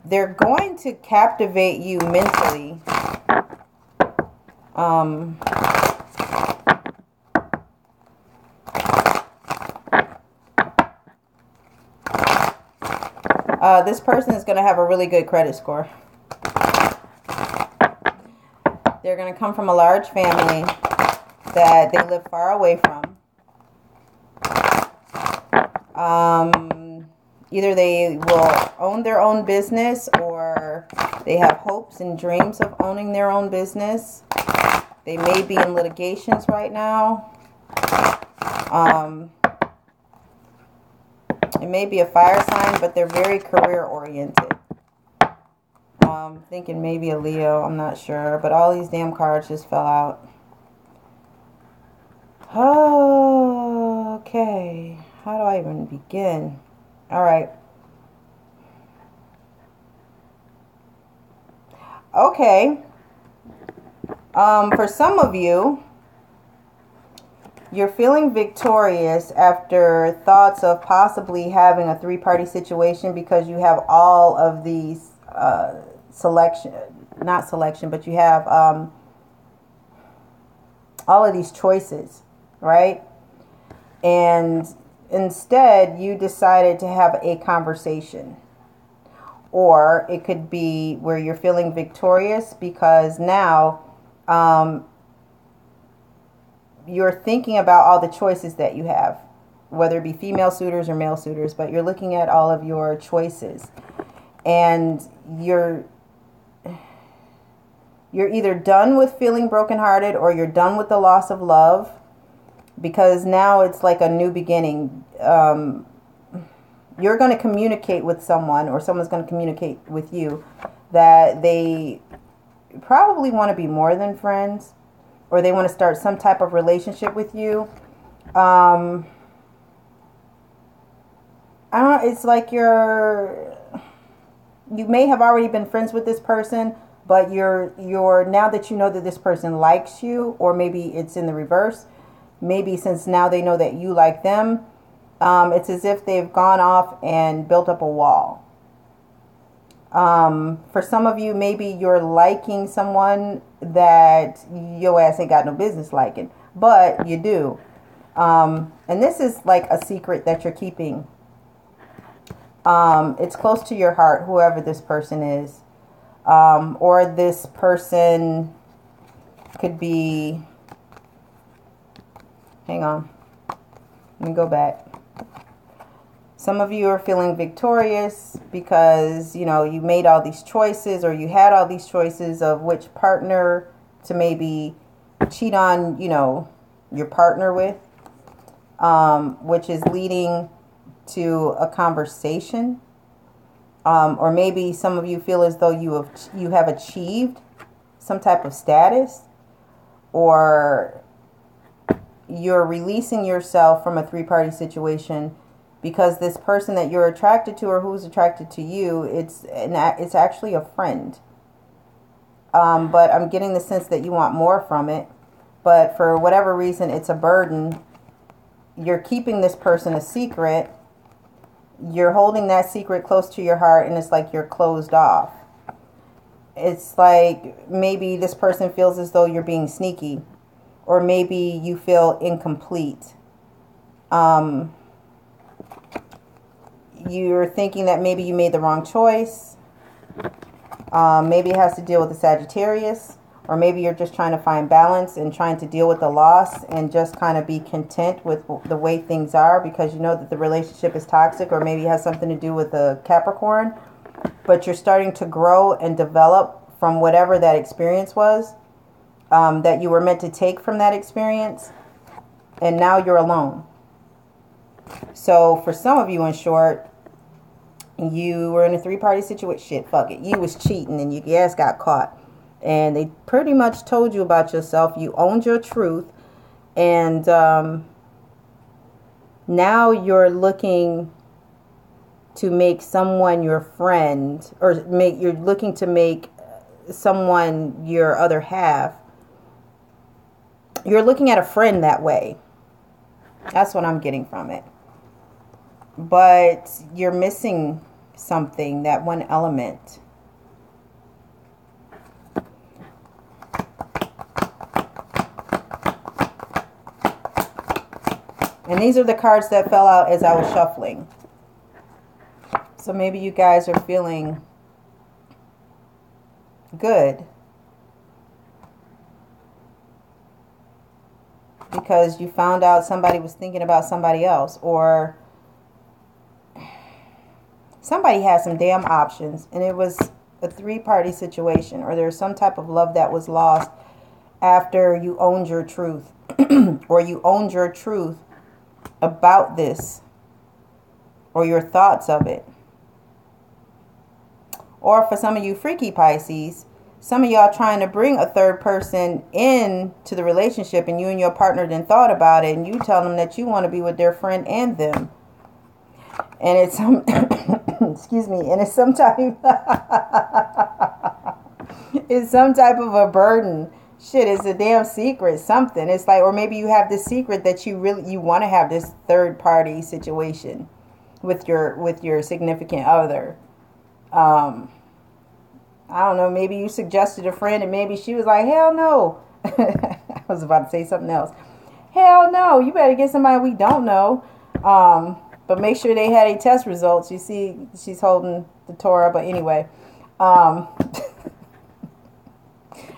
They're going to captivate you mentally. This person is going to have a really good credit score. They're going to come from a large family that they live far away from. Either they will own their own business or they have hopes and dreams of owning their own business. They may be in litigations right now. It may be a fire sign, but they're very career oriented. Thinking maybe a Leo, I'm not sure. But all these damn cards just fell out. Oh, okay. How do I even begin? All right. Okay. For some of you, You're feeling victorious after thoughts of possibly having a three-party situation because you have all of these not selection, but you have all of these choices, right? And instead, you decided to have a conversation. Or it could be where you're feeling victorious because now you're thinking about all the choices that you have, whether it be female suitors or male suitors, but you're looking at all of your choices. And you're either done with feeling brokenhearted or you're done with the loss of love, because now it's like a new beginning. You're going to communicate with someone, or someone's going to communicate with you, that they probably want to be more than friends, or they want to start some type of relationship with you. I don't know, it's like you may have already been friends with this person, but you're now that you know that this person likes you, or maybe it's in the reverse. Maybe since now they know that you like them, it's as if they've gone off and built up a wall. For some of you, maybe you're liking someone that your ass ain't got no business liking, but you do. And this is like a secret that you're keeping. It's close to your heart, whoever this person is. Or this person could be, hang on, let me go back. Some of you are feeling victorious because, you know, you made all these choices, or you had all these choices of which partner to maybe cheat on, you know, your partner with, which is leading to a conversation. Or maybe some of you feel as though you have achieved some type of status, or you're releasing yourself from a three-party situation because this person that you're attracted to, or who's attracted to you, it's actually a friend. But I'm getting the sense that you want more from it, but for whatever reason, it's a burden. You're keeping this person a secret. You're holding that secret close to your heart, and it's like you're closed off. It's like maybe this person feels as though you're being sneaky, or maybe you feel incomplete. You're thinking that maybe you made the wrong choice. Maybe it has to deal with the Sagittarius, or maybe you're just trying to find balance and trying to deal with the loss and just kind of be content with the way things are because you know that the relationship is toxic, or maybe it has something to do with the Capricorn. But you're starting to grow and develop from whatever that experience was, that you were meant to take from that experience. And now you're alone. So for some of you, in short, you were in a three-party situation. Shit, fuck it. You was cheating and your ass got caught. And they pretty much told you about yourself. You owned your truth. And now you're looking to make someone your friend, or you're looking to make someone your other half. You're looking at a friend that way. That's what I'm getting from it. But you're missing something, that one element. And these are the cards that fell out as I was shuffling. So maybe you guys are feeling good because you found out somebody was thinking about somebody else, or somebody had some damn options and it was a three-party situation, or there's some type of love that was lost after you owned your truth or you owned your truth about this, or your thoughts of it. Or for some of you freaky Pisces, some of y'all trying to bring a third person into the relationship, and you and your partner then thought about it, and you tell them that you want to be with their friend and them. And it's some excuse me, and it's some type it's some type of a burden Shit, it's a damn secret, something. It's like, or maybe you have this secret that you want to have this third party situation with your significant other. I don't know, maybe you suggested a friend and maybe she was like, hell no. I was about to say something else. Hell no, you better get somebody we don't know. But make sure they had a test results. You see, she's holding the Torah, but anyway.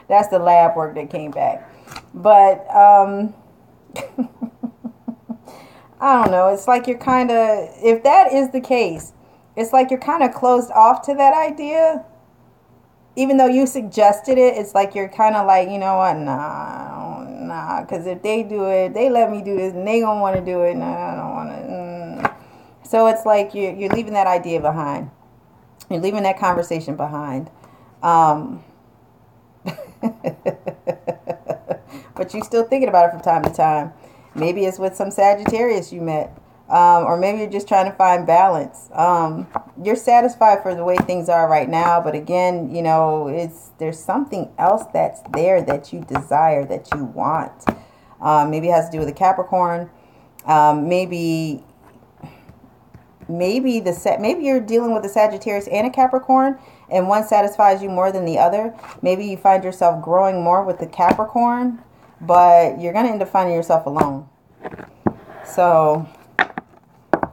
That's the lab work that came back. But I don't know. It's like you're kind of, if that is the case, it's like you're kind of closed off to that idea. Even though you suggested it, it's like you're kind of like, you know what, nah. Because if they do it, they let me do this, and they gonna want to do it. Nah, I don't want to. So it's like you're leaving that idea behind. You're leaving that conversation behind. But you're still thinking about it from time to time. Maybe it's with some Sagittarius you met. Or maybe you're just trying to find balance. You're satisfied for the way things are right now. But again, you know, there's something else that's there that you desire, that you want. Maybe it has to do with a Capricorn. Maybe you're dealing with a Sagittarius and a Capricorn, and one satisfies you more than the other. Maybe you find yourself growing more with the Capricorn, but you're going to end up finding yourself alone. So,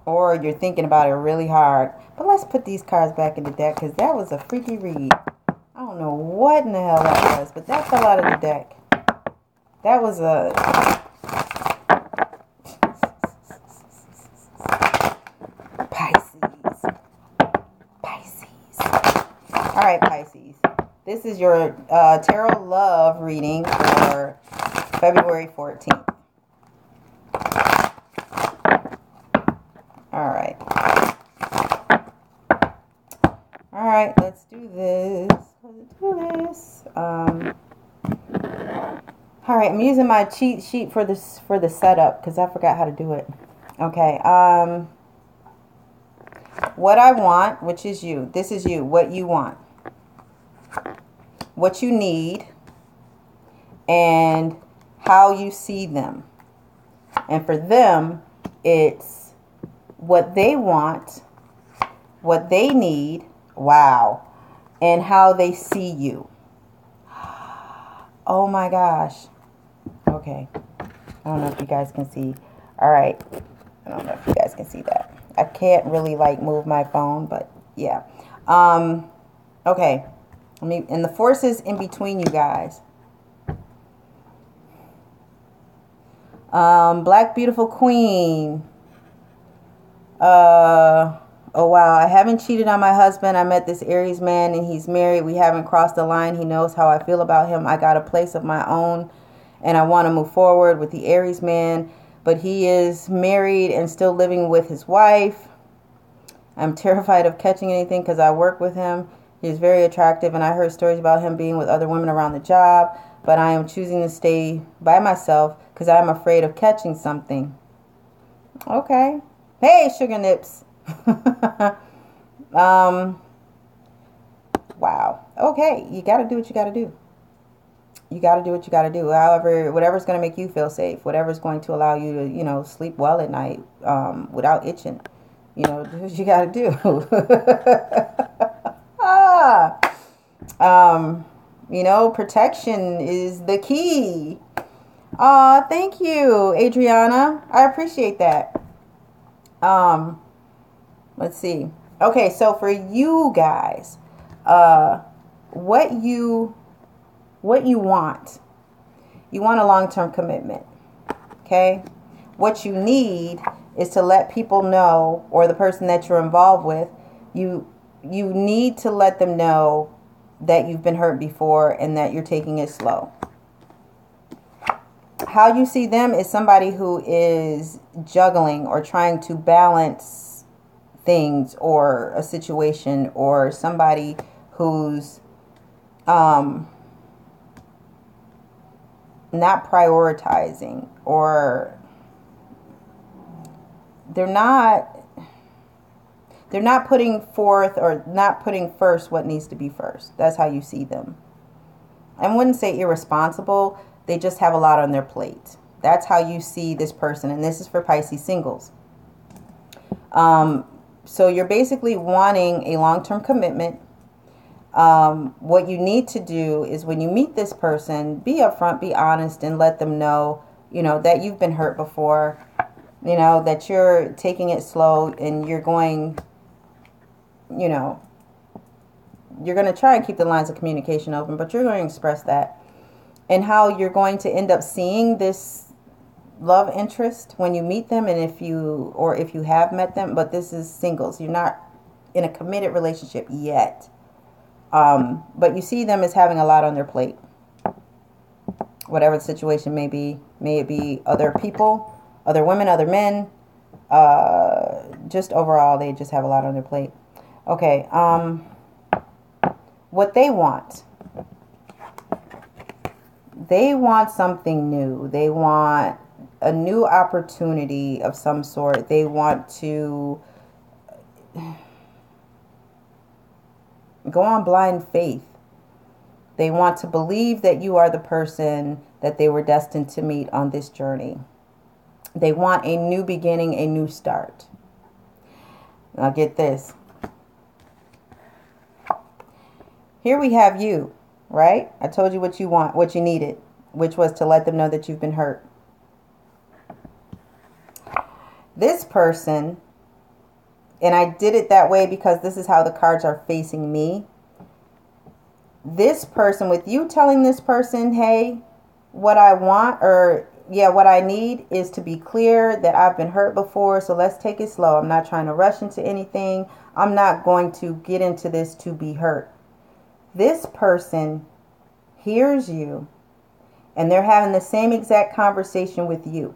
or you're thinking about it really hard. But let's put these cards back in the deck, because that was a freaky read. I don't know what in the hell that was, but that fell out of the deck. That was a... All right, Pisces. This is your tarot love reading for February 14th. All right. All right, let's do this. All right, I'm using my cheat sheet for the setup because I forgot how to do it. Okay. What I want, which is you. This is you. What you want. What you need. And how you see them. And for them, it's what they want, what they need, wow, and how they see you. Oh my gosh. Okay. I don't know if you guys can see. All right. I don't know if you guys can see that. I can't really like move my phone, but yeah. Okay. And the forces in between you guys. Black beautiful queen. Oh wow, I haven't cheated on my husband. I met this Aries man and he's married. We haven't crossed the line. He knows how I feel about him. I got a place of my own and I want to move forward with the Aries man, but he is married and still living with his wife. I'm terrified of catching anything because I work with him. He's very attractive and I heard stories about him being with other women around the job, but I am choosing to stay by myself because I'm afraid of catching something. Okay. Hey, sugar nips. Wow. Okay. You got to do what you got to do. You got to do what you got to do. However, whatever's going to make you feel safe, whatever's going to allow you to, you know, sleep well at night, without itching, you know, do what you got to do. You know, protection is the key. Thank you, Adriana. I appreciate that. Let's see. Okay, so for you guys, what you want. You want a long-term commitment. Okay? What you need is to let people know, or the person that you're involved with, you need to let them know that you've been hurt before and that you're taking it slow. How you see them is somebody who is juggling or trying to balance things or a situation, or somebody who's not prioritizing, or they're not putting forth or not putting first what needs to be first. That's how you see them. I wouldn't say irresponsible. They just have a lot on their plate. That's how you see this person. And this is for Pisces singles. So you're basically wanting a long-term commitment. What you need to do is when you meet this person, be upfront, be honest, and let them know, that you've been hurt before, that you're taking it slow and you're going, you're going to try and keep the lines of communication open, but you're going to express that. And how you're going to end up seeing this love interest when you meet them, and if you have met them, but this is singles. You're not in a committed relationship yet. But you see them as having a lot on their plate. Whatever the situation may be. May it be other people, other women, other men. Just overall, they just have a lot on their plate. Okay. What they want. They want something new. They want a new opportunity of some sort. They want to go on blind faith. They want to believe that you are the person that they were destined to meet on this journey. They want a new beginning, a new start. Now get this. Here we have you, right? I told you what you want, what you needed, which was to let them know that you've been hurt. This person, and I did it that way because this is how the cards are facing me. This person, with you telling this person, hey, what I want, or what I need is to be clear that I've been hurt before, so let's take it slow. I'm not trying to rush into anything. I'm not going to get into this to be hurt. This person hears you, and they're having the same exact conversation with you.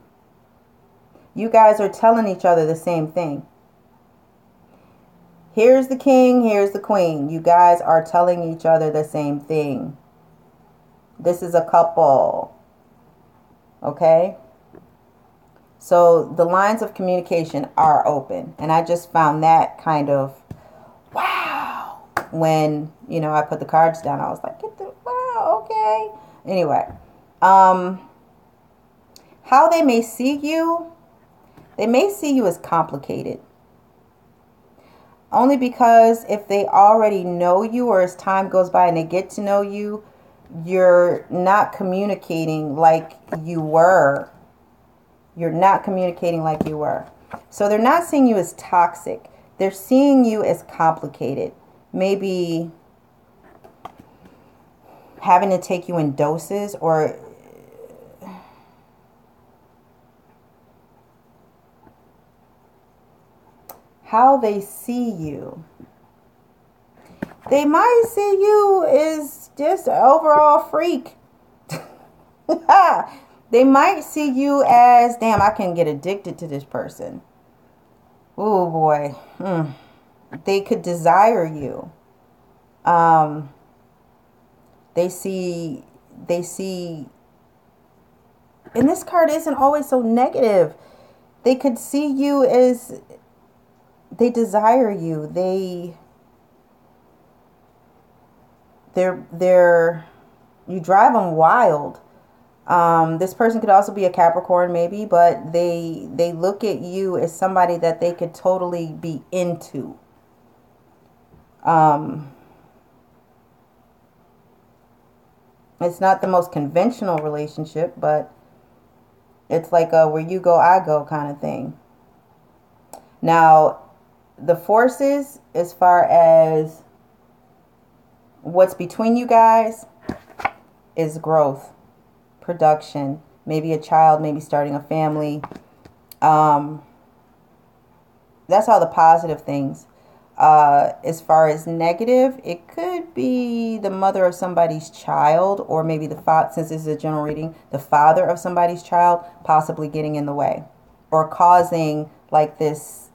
You guys are telling each other the same thing. Here's the king, here's the queen. You guys are telling each other the same thing. This is a couple. Okay? So the lines of communication are open. And I just found that kind of wow. When, I put the cards down, I was like, wow, okay. Anyway. How they may see you. They may see you as complicated. Only because if they already know you, or as time goes by and they get to know you, you're not communicating like you were. You're not communicating like you were. So they're not seeing you as toxic. They're seeing you as complicated. Maybe having to take you in doses, or how they see you. They might see you as just an overall freak. They might see you as, damn, I can get addicted to this person. Oh boy. They could desire you. They see, and this card isn't always so negative. They could see you as, they desire you. You drive them wild. This person could also be a Capricorn maybe, but they look at you as somebody that they could totally be into. It's not the most conventional relationship, but it's like a where you go, I go kind of thing. Now, the forces, as far as what's between you guys, is growth, production, maybe a child, maybe starting a family. That's all the positive things. As far as negative, it could be the mother of somebody's child, or maybe the father, since this is a general reading, the father of somebody's child possibly getting in the way or causing like this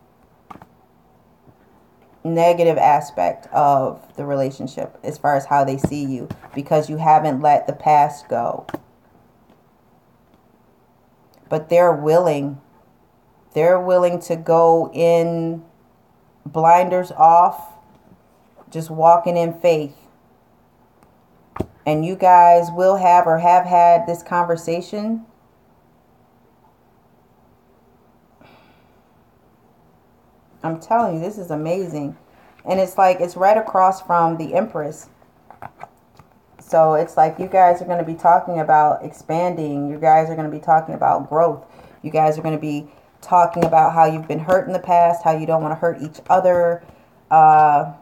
negative aspect of the relationship as far as how they see you, because you haven't let the past go. But they're willing to go in, blinders off, just walking in faith. and you guys will have or have had this conversation, I'm telling you, this is amazing. And it's like, it's right across from the Empress. So it's like you guys are going to be talking about expanding. You guys are going to be talking about growth. You guys are going to be talking about how you've been hurt in the past, how you don't want to hurt each other, how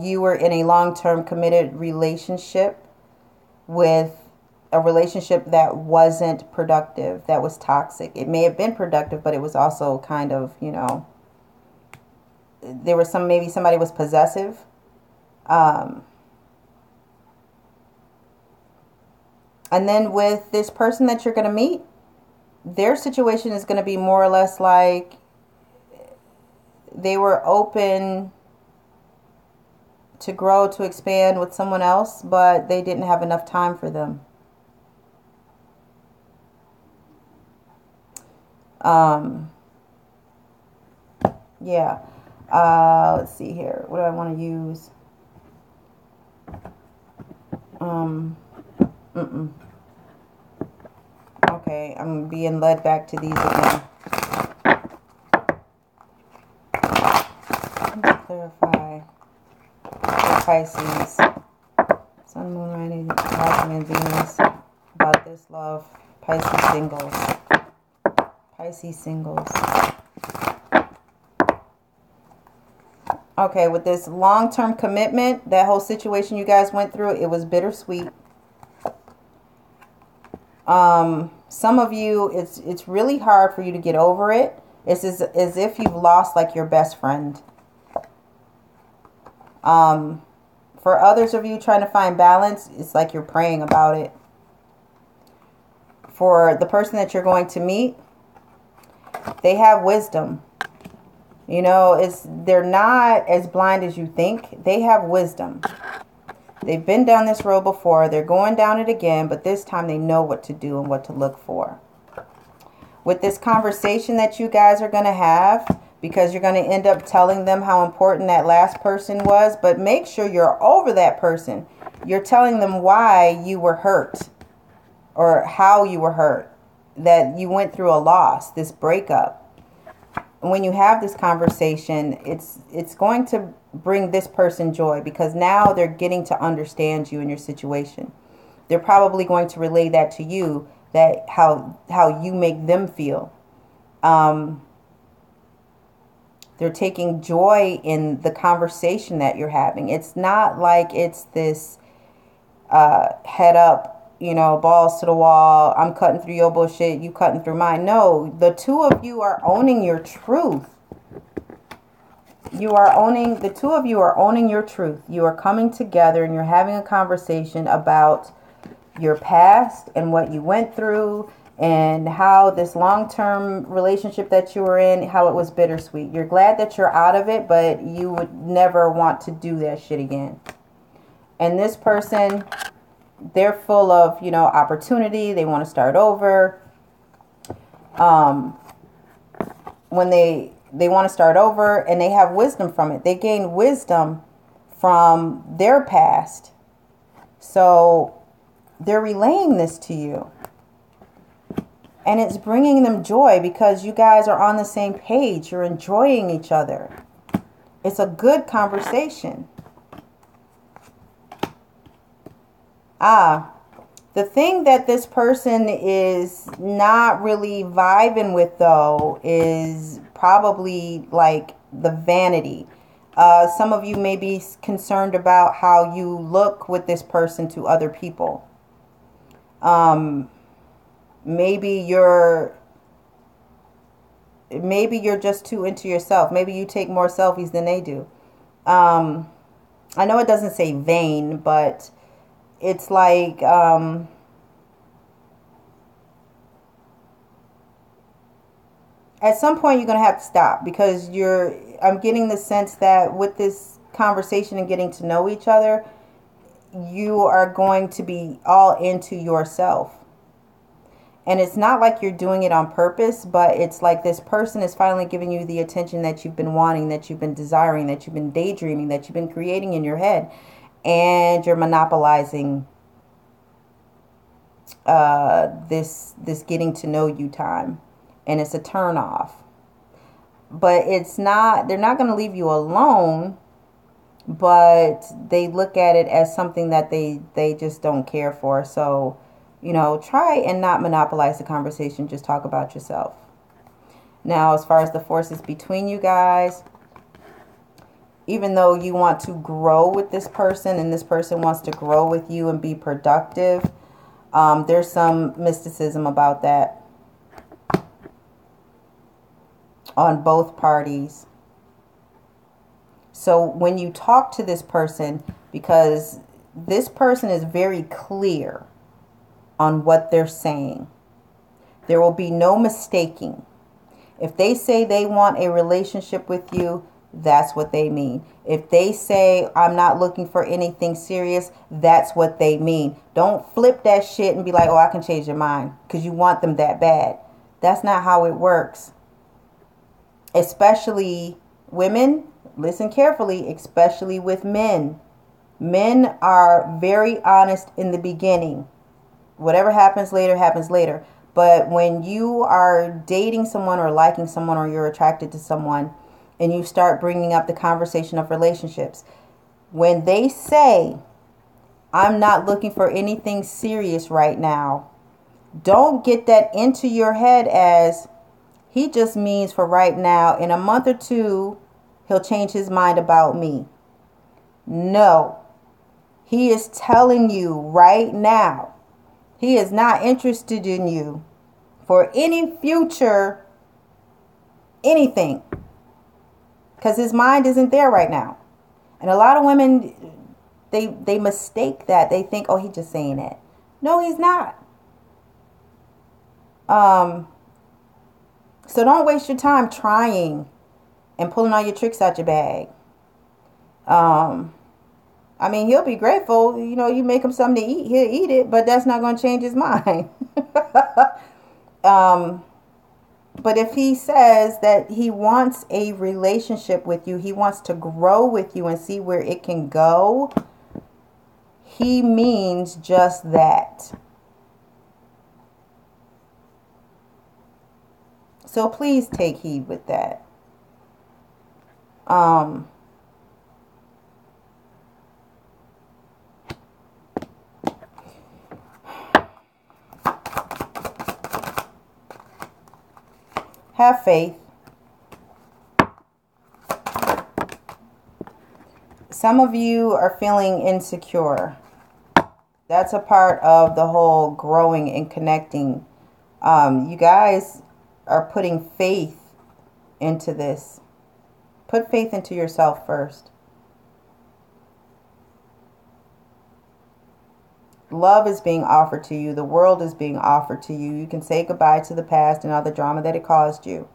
you were in a long-term committed relationship with a relationship that wasn't productive, that was toxic. It may have been productive, but it was also kind of, you know, there was maybe somebody was possessive. And then with this person that you're going to meet, their situation is going to be more or less like they were open to grow, to expand with someone else, but they didn't have enough time for them. Yeah. Let's see here. What do I want to use? Okay, I'm being led back to these again. Let's clarify. Pisces. Sun, Moon, Rising, and Venus. About this love. Pisces singles. Pisces singles. Okay, with this long-term commitment, that whole situation you guys went through, it was bittersweet. Some of you, it's really hard for you to get over it. It's as if you've lost like your best friend. For others of you trying to find balance, it's like you're praying about it. For the person that you're going to meet, they have wisdom. You know, they're not as blind as you think. They have wisdom. They've been down this road before. They're going down it again, but this time they know what to do and what to look for. With this conversation that you guys are going to have, because you're going to end up telling them how important that last person was, but make sure you're over that person. You're telling them why you were hurt or how you were hurt, that you went through a loss, this breakup. When you have this conversation, it's going to bring this person joy, because now they're getting to understand you and your situation. They're probably going to relay that to you, that how you make them feel. They're taking joy in the conversation that you're having. It's not like it's this head up, you know, balls to the wall, I'm cutting through your bullshit, you cutting through mine. No, the two of you are owning your truth. The two of you are owning your truth. You are coming together and you're having a conversation about your past and what you went through and how this long-term relationship that you were in, how it was bittersweet. You're glad that you're out of it, but you would never want to do that shit again. And this person, they're full of, you know, opportunity. They want to start over. When they want to start over, and they have wisdom from it. They gain wisdom from their past. So they're relaying this to you. And it's bringing them joy because you guys are on the same page. You're enjoying each other. It's a good conversation. The thing that this person is not really vibing with, though, is probably like the vanity. Some of you may be concerned about how you look with this person to other people. Maybe you're just too into yourself. Maybe you take more selfies than they do. I know it doesn't say vain, but it's like at some point you're going to have to stop, because I'm getting the sense that with this conversation and getting to know each other, you are going to be all into yourself. And it's not like you're doing it on purpose, but it's like this person is finally giving you the attention that you've been wanting, that you've been desiring, that you've been daydreaming, that you've been creating in your head. And you're monopolizing this getting to know you time. And it's a turn off. But it's not, they're not going to leave you alone, but they look at it as something that they just don't care for. So, you know, try and not monopolize the conversation. Just talk about yourself. Now, as far as the forces between you guys, even though you want to grow with this person and this person wants to grow with you and be productive, there's some mysticism about that on both parties. So when you talk to this person, because this person is very clear on what they're saying, there will be no mistaking. If they say they want a relationship with you, that's what they mean. If they say, I'm not looking for anything serious, that's what they mean. Don't flip that shit and be like, oh, I can change your mind because you want them that bad. That's not how it works. Especially women, listen carefully, especially with men. Men are very honest in the beginning. Whatever happens later, happens later. But when you are dating someone or liking someone or you're attracted to someone and you start bringing up the conversation of relationships, when they say, I'm not looking for anything serious right now, don't get that into your head as he just means for right now. In a month or two, he'll change his mind about me. No. He is telling you right now, he is not interested in you for any future anything. Because his mind isn't there right now. And a lot of women, they mistake that. They think, oh, he's just saying that. No, he's not. So don't waste your time trying and pulling all your tricks out your bag. I mean, he'll be grateful. You know, you make him something to eat, he'll eat it, but that's not going to change his mind. But if he says that he wants a relationship with you, he wants to grow with you and see where it can go, he means just that. So please take heed with that. Have faith. Some of you are feeling insecure. That's a part of the whole growing and connecting. You guys are putting faith into this. Put faith into yourself first. Love is being offered to you. The world is being offered to you. You can say goodbye to the past and all the drama that it caused you.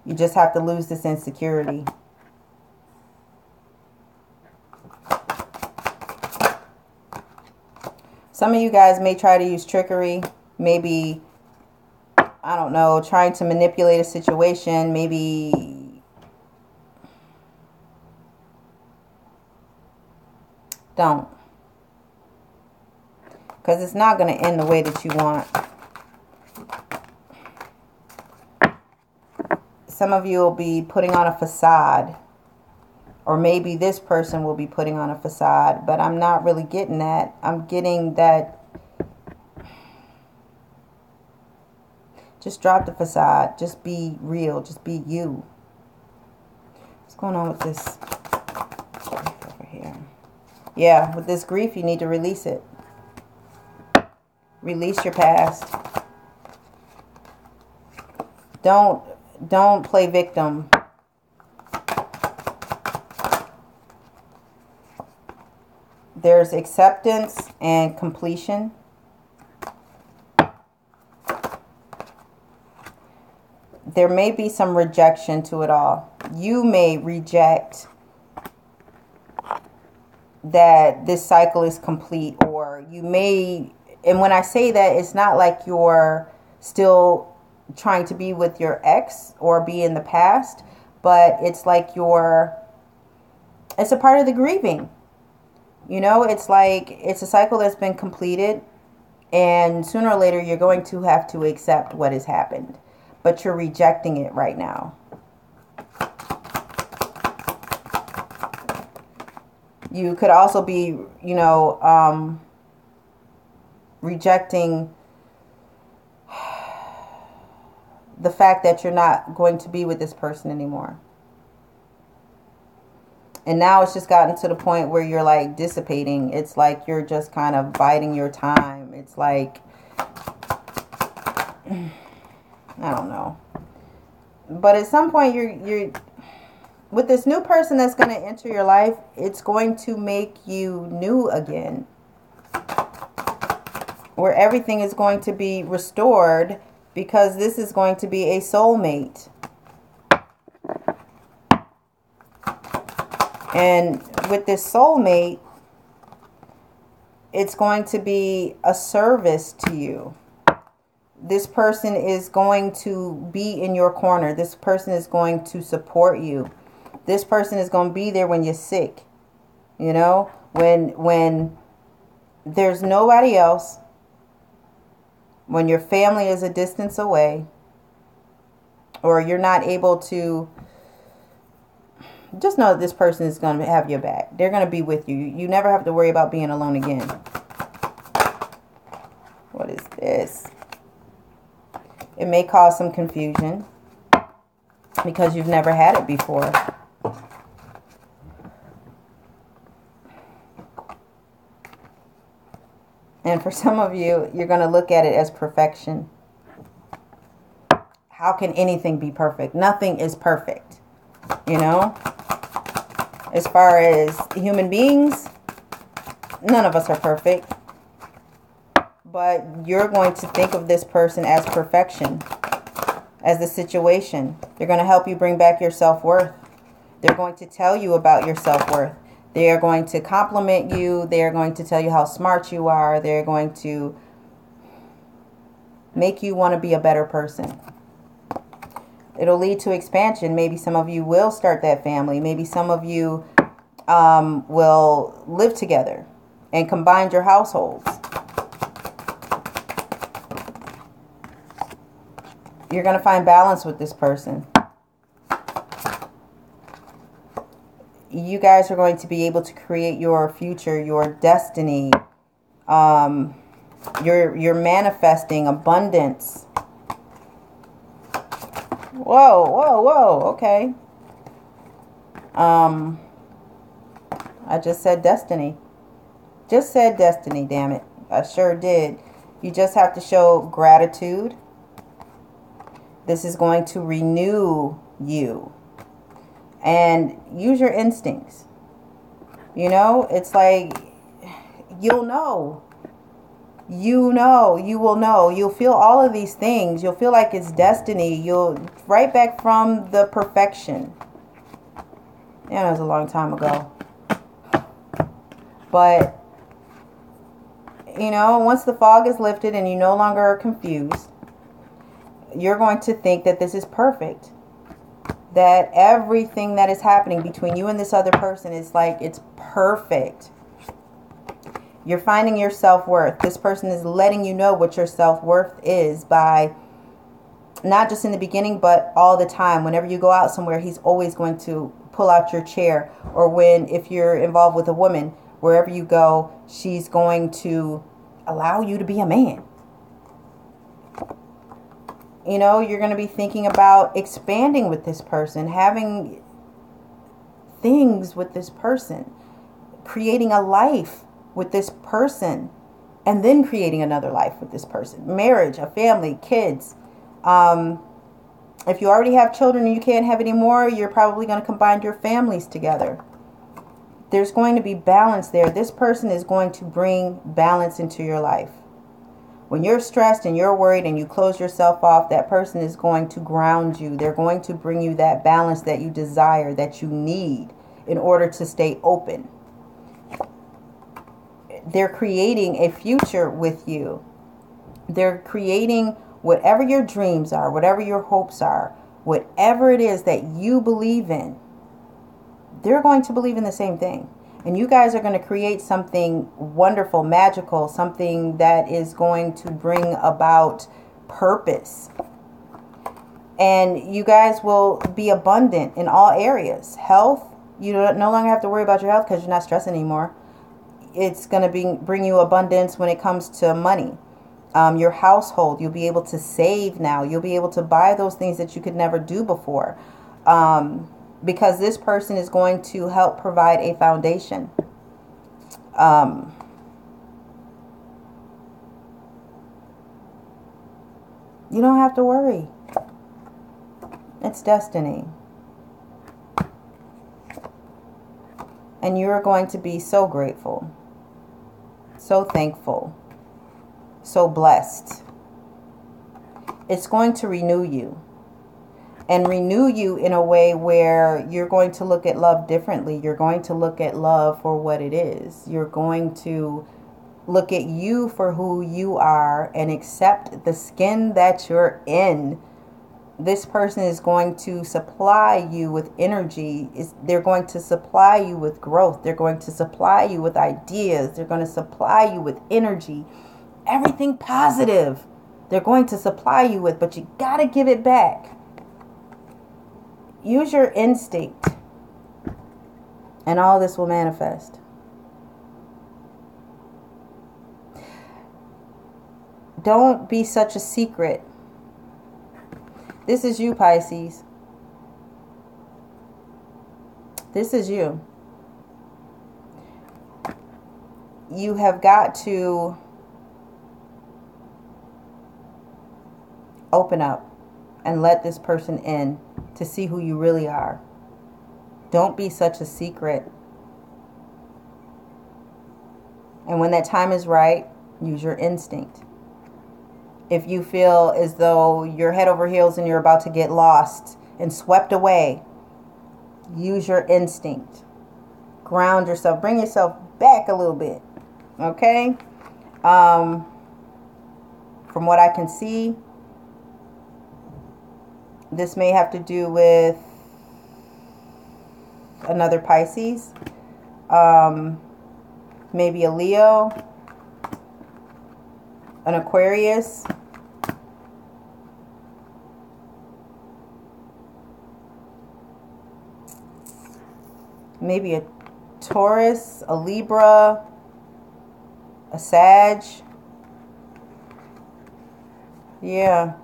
You just have to lose this insecurity. Some of you guys may try to use trickery. Maybe, I don't know, trying to manipulate a situation. Maybe don't. Because it's not going to end the way that you want. Some of you will be putting on a facade. Or maybe this person will be putting on a facade. But I'm not really getting that. I'm getting that. Just drop the facade. Just be real. Just be you. What's going on with this? Over here. Yeah, with this grief, you need to release it. Release your past. Don't play victim. There's acceptance and completion. There may be some rejection to it all. You may reject that this cycle is complete, or you may. And when I say that, it's not like you're still trying to be with your ex or be in the past, but it's like it's a part of the grieving. You know, it's like it's a cycle that's been completed, and sooner or later you're going to have to accept what has happened, but you're rejecting it right now. You could also be, you know, rejecting the fact that you're not going to be with this person anymore. And now it's just gotten to the point where you're like dissipating. It's like you're just kind of biding your time. It's like, I don't know. But at some point you're with this new person that's going to enter your life, it's going to make you new again. Where everything is going to be restored, because this is going to be a soulmate. And with this soulmate, it's going to be a service to you. This person is going to be in your corner. This person is going to support you. This person is going to be there when you're sick. You know, when there's nobody else, when your family is a distance away, or you're not able to, just know that this person is going to have your back. They're going to be with you. You never have to worry about being alone again. What is this? It may cause some confusion because you've never had it before. And for some of you, you're going to look at it as perfection. How can anything be perfect? Nothing is perfect. You know? As far as human beings, none of us are perfect. But you're going to think of this person as perfection, as the situation. They're going to help you bring back your self-worth. They're going to tell you about your self-worth. They are going to compliment you. They are going to tell you how smart you are. They're going to make you want to be a better person. It'll lead to expansion. Maybe some of you will start that family. Maybe some of you will live together and combine your households. You're going to find balance with this person. You guys are going to be able to create your future, your destiny. You're manifesting abundance. Whoa, whoa, whoa. Okay. I just said destiny. Just said destiny, damn it. I sure did. You just have to show gratitude. This is going to renew you. And use your instincts. You know, it's like, you'll know. You know, you will know. You'll feel all of these things. You'll feel like it's destiny. You'll right back from the perfection. Yeah, that was a long time ago. But, you know, once the fog is lifted and you no longer are confused, you're going to think that this is perfect. That everything that is happening between you and this other person is like, it's perfect. You're finding your self-worth. This person is letting you know what your self-worth is by, not just in the beginning, but all the time. Whenever you go out somewhere, he's always going to pull out your chair. Or if you're involved with a woman, wherever you go, she's going to allow you to be a man. You know, you're going to be thinking about expanding with this person, having things with this person, creating a life with this person, and then creating another life with this person. Marriage, a family, kids. If you already have children and you can't have any more, you're probably going to combine your families together. There's going to be balance there. This person is going to bring balance into your life. When you're stressed and you're worried and you close yourself off, that person is going to ground you. They're going to bring you that balance that you desire, that you need in order to stay open. They're creating a future with you. They're creating whatever your dreams are, whatever your hopes are, whatever it is that you believe in, they're going to believe in the same thing. And you guys are going to create something wonderful, magical, something that is going to bring about purpose. And you guys will be abundant in all areas. Health, you no longer have to worry about your health because you're not stressing anymore. It's going to bring you abundance when it comes to money. Your household, you'll be able to save now. You'll be able to buy those things that you could never do before. Because this person is going to help provide a foundation. You don't have to worry. It's destiny. And you're going to be so grateful, so thankful, so blessed. It's going to renew you. And renew you in a way where you're going to look at love differently. You're going to look at love for what it is. You're going to look at you for who you are and accept the skin that you're in. This person is going to supply you with energy. They're going to supply you with growth. They're going to supply you with ideas. They're going to supply you with energy. Everything positive they're going to supply you with, but you got to give it back. Use your instinct, and all this will manifest. Don't be such a secret. This is you, Pisces. This is you. You have got to open up and let this person in to see who you really are. Don't be such a secret. And when that time is right, use your instinct. If you feel as though you're head over heels and you're about to get lost and swept away, use your instinct. Ground yourself. Bring yourself back a little bit. Okay? From what I can see, this may have to do with another Pisces. Maybe a Leo. An Aquarius. Maybe a Taurus, a Libra, a Sag. Yeah.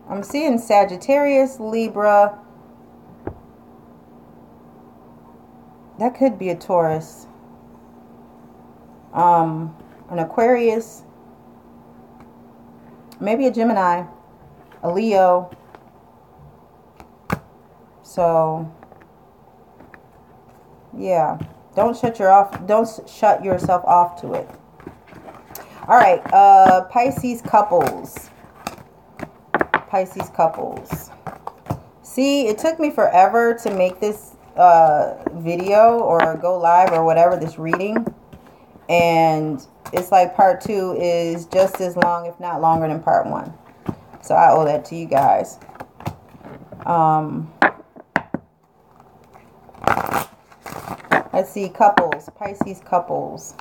I'm seeing Sagittarius, Libra. That could be a Taurus. An Aquarius. Maybe a Gemini. A Leo. So, yeah. Don't shut yourself off to it. All right. Pisces couples. Pisces couples. See, it took me forever to make this video or go live or whatever, this reading, and it's like part 2 is just as long, if not longer, than part 1. So I owe that to you guys. Let's see, couples, Pisces couples,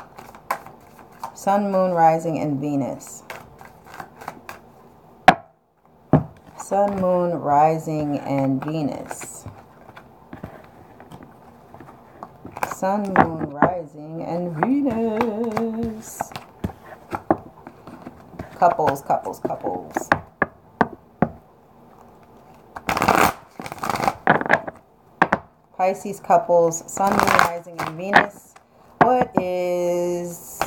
Sun, Moon, Rising, and Venus. Sun, Moon, Rising, and Venus. Sun, Moon, Rising, and Venus. Couples, couples, couples. Pisces couples, Sun, Moon, Rising, and Venus. What is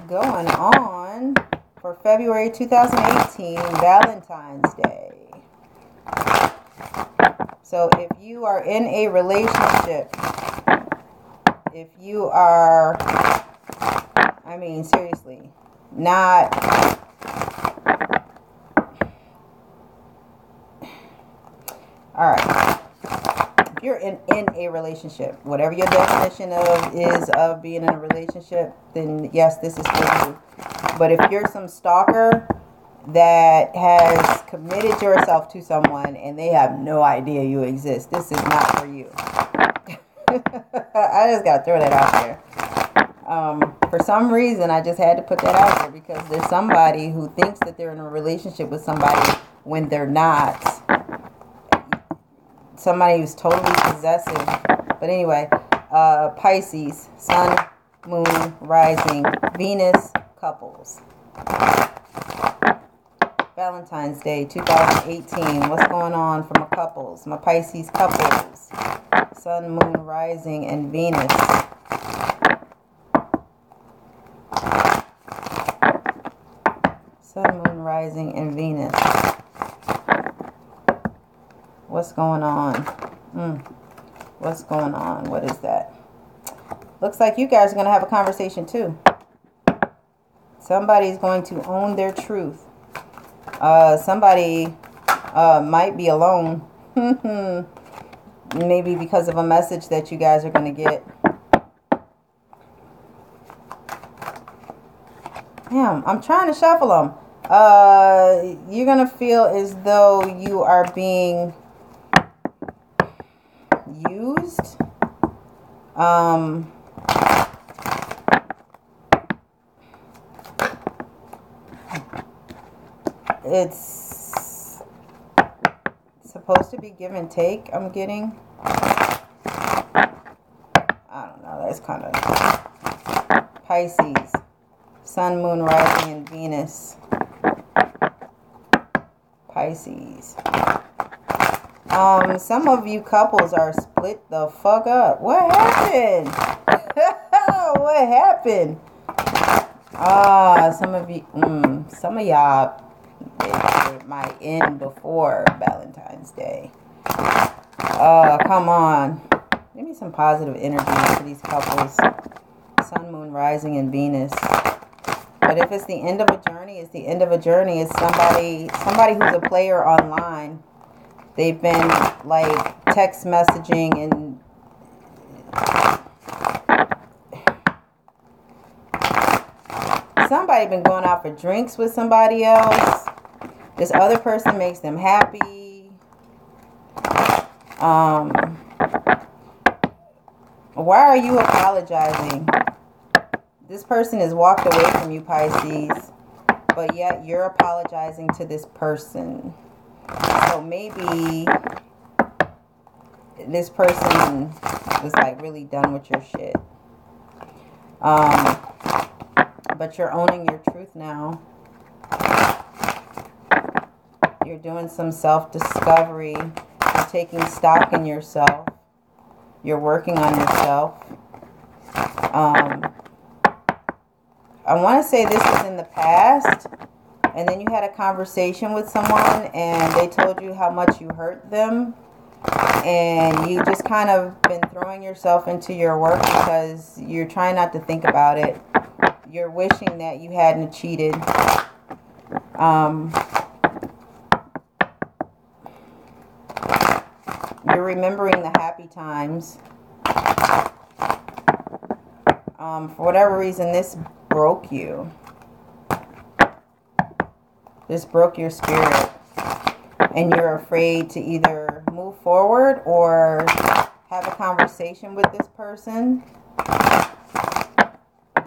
going on for February 2018, Valentine's Day? So if you are in a relationship, if you are, I mean, seriously, not, all right, if you're in a relationship, whatever your definition of being in a relationship, then yes, this is for you. But if you're some stalker that has committed yourself to someone and they have no idea you exist, this is not for you. I just gotta throw that out there. For some reason, I just had to put that out there because there's somebody who thinks that they're in a relationship with somebody when they're not. Somebody who's totally possessive. But anyway, Pisces, Sun, Moon, Rising, Venus, couples. Valentine's Day 2018. What's going on for my couples? My Pisces couples. Sun, Moon, Rising, and Venus. Sun, Moon, Rising, and Venus. What's going on? What's going on? What is that? Looks like you guys are going to have a conversation too. Somebody's going to own their truth. Somebody might be alone. Maybe because of a message that you guys are going to get. Damn, I'm trying to shuffle them. You're going to feel as though you are being used. It's supposed to be give and take, I'm getting. I don't know, that's kind of Pisces. Sun, Moon, Rising, and Venus. Pisces. Some of you couples are split the fuck up. What happened? What happened? Some of y'all, it might end before Valentine's Day. Come on. Give me some positive energy for these couples. Sun, Moon, Rising, and Venus. But if it's the end of a journey, it's the end of a journey. It's somebody who's a player online. They've been like text messaging and somebody been going out for drinks with somebody else. This other person makes them happy. Why are you apologizing? This person has walked away from you, Pisces, but yet you're apologizing to this person. So maybe this person was like really done with your shit. But you're owning your truth now. You're doing some self-discovery. You're taking stock in yourself. You're working on yourself. I want to say this is in the past, and then you had a conversation with someone and they told you how much you hurt them, and you just kind of been throwing yourself into your work because you're trying not to think about it. You're wishing that you hadn't cheated. You're remembering the happy times. For whatever reason, this broke you. This broke your spirit. And you're afraid to either move forward or have a conversation with this person.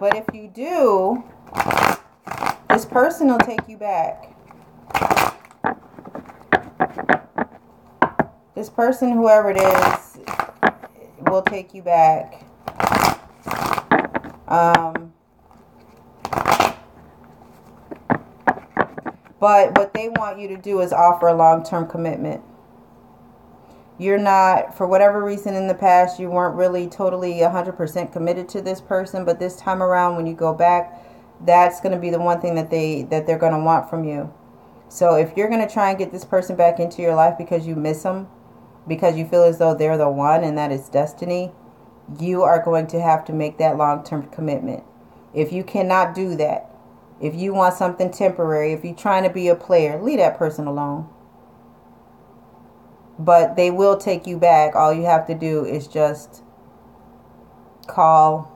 But if you do, this person will take you back. This person, whoever it is, will take you back. But what they want you to do is offer a long-term commitment. You're not, for whatever reason in the past, you weren't really totally 100% committed to this person. But this time around, when you go back, that's going to be the one thing that they're going to want from you. So if you're going to try and get this person back into your life because you miss them, because you feel as though they're the one and that is destiny, you are going to have to make that long-term commitment. If you cannot do that, if you want something temporary, if you're trying to be a player, leave that person alone. But they will take you back. All you have to do is just call,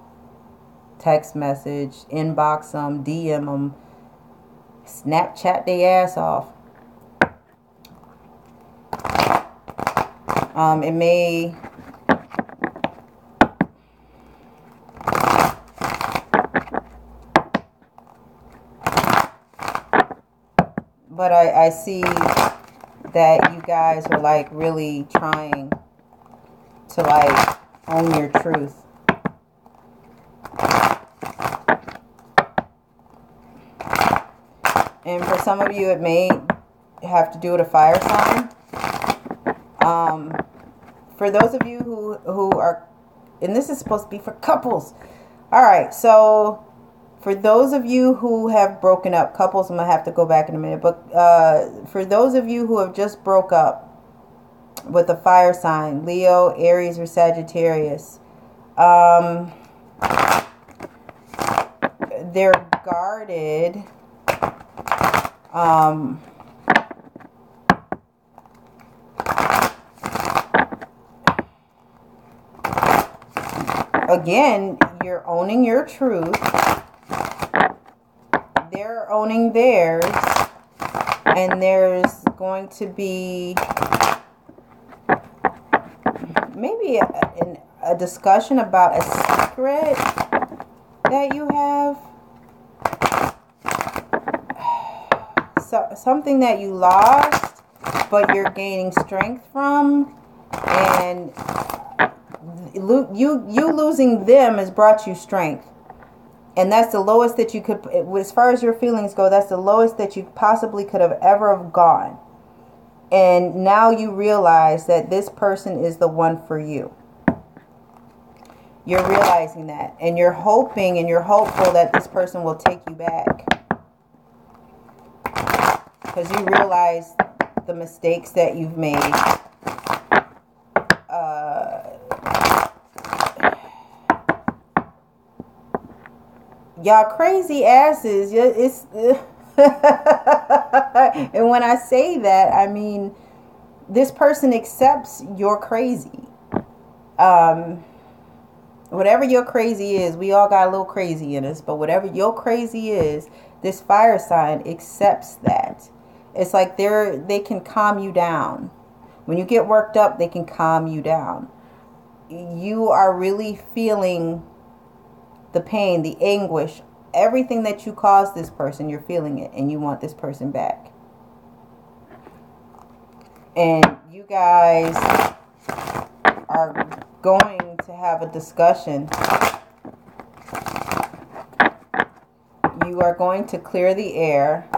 text message, inbox them, DM them, Snapchat their ass off. It may... But I see that you guys are like really trying to like own your truth. And for some of you, it may have to do with a fire sign. For those of you who are, and this is supposed to be for couples. All right, so for those of you who have broken up, couples, I'm going to have to go back in a minute. But for those of you who have just broke up with a fire sign, Leo, Aries, or Sagittarius, they're guarded. Again, you're owning your truth. They're owning theirs. And there's going to be maybe a discussion about a secret that you have. So, something that you lost, but you're gaining strength from. And you losing them has brought you strength. And that's the lowest that you could, as far as your feelings go, that's the lowest that you possibly could have ever have gone. And now you realize that this person is the one for you. You're realizing that. And you're hoping and you're hopeful that this person will take you back. Because you realize the mistakes that you've made. Y'all crazy asses. It's and when I say that, I mean this person accepts you're crazy. Whatever your crazy is, we all got a little crazy in us, but whatever your crazy is, this fire sign accepts that. It's like they can calm you down. When you get worked up, they can calm you down. You are really feeling the pain, the anguish, everything that you caused this person, you're feeling it, and you want this person back. And you guys are going to have a discussion. You are going to clear the air.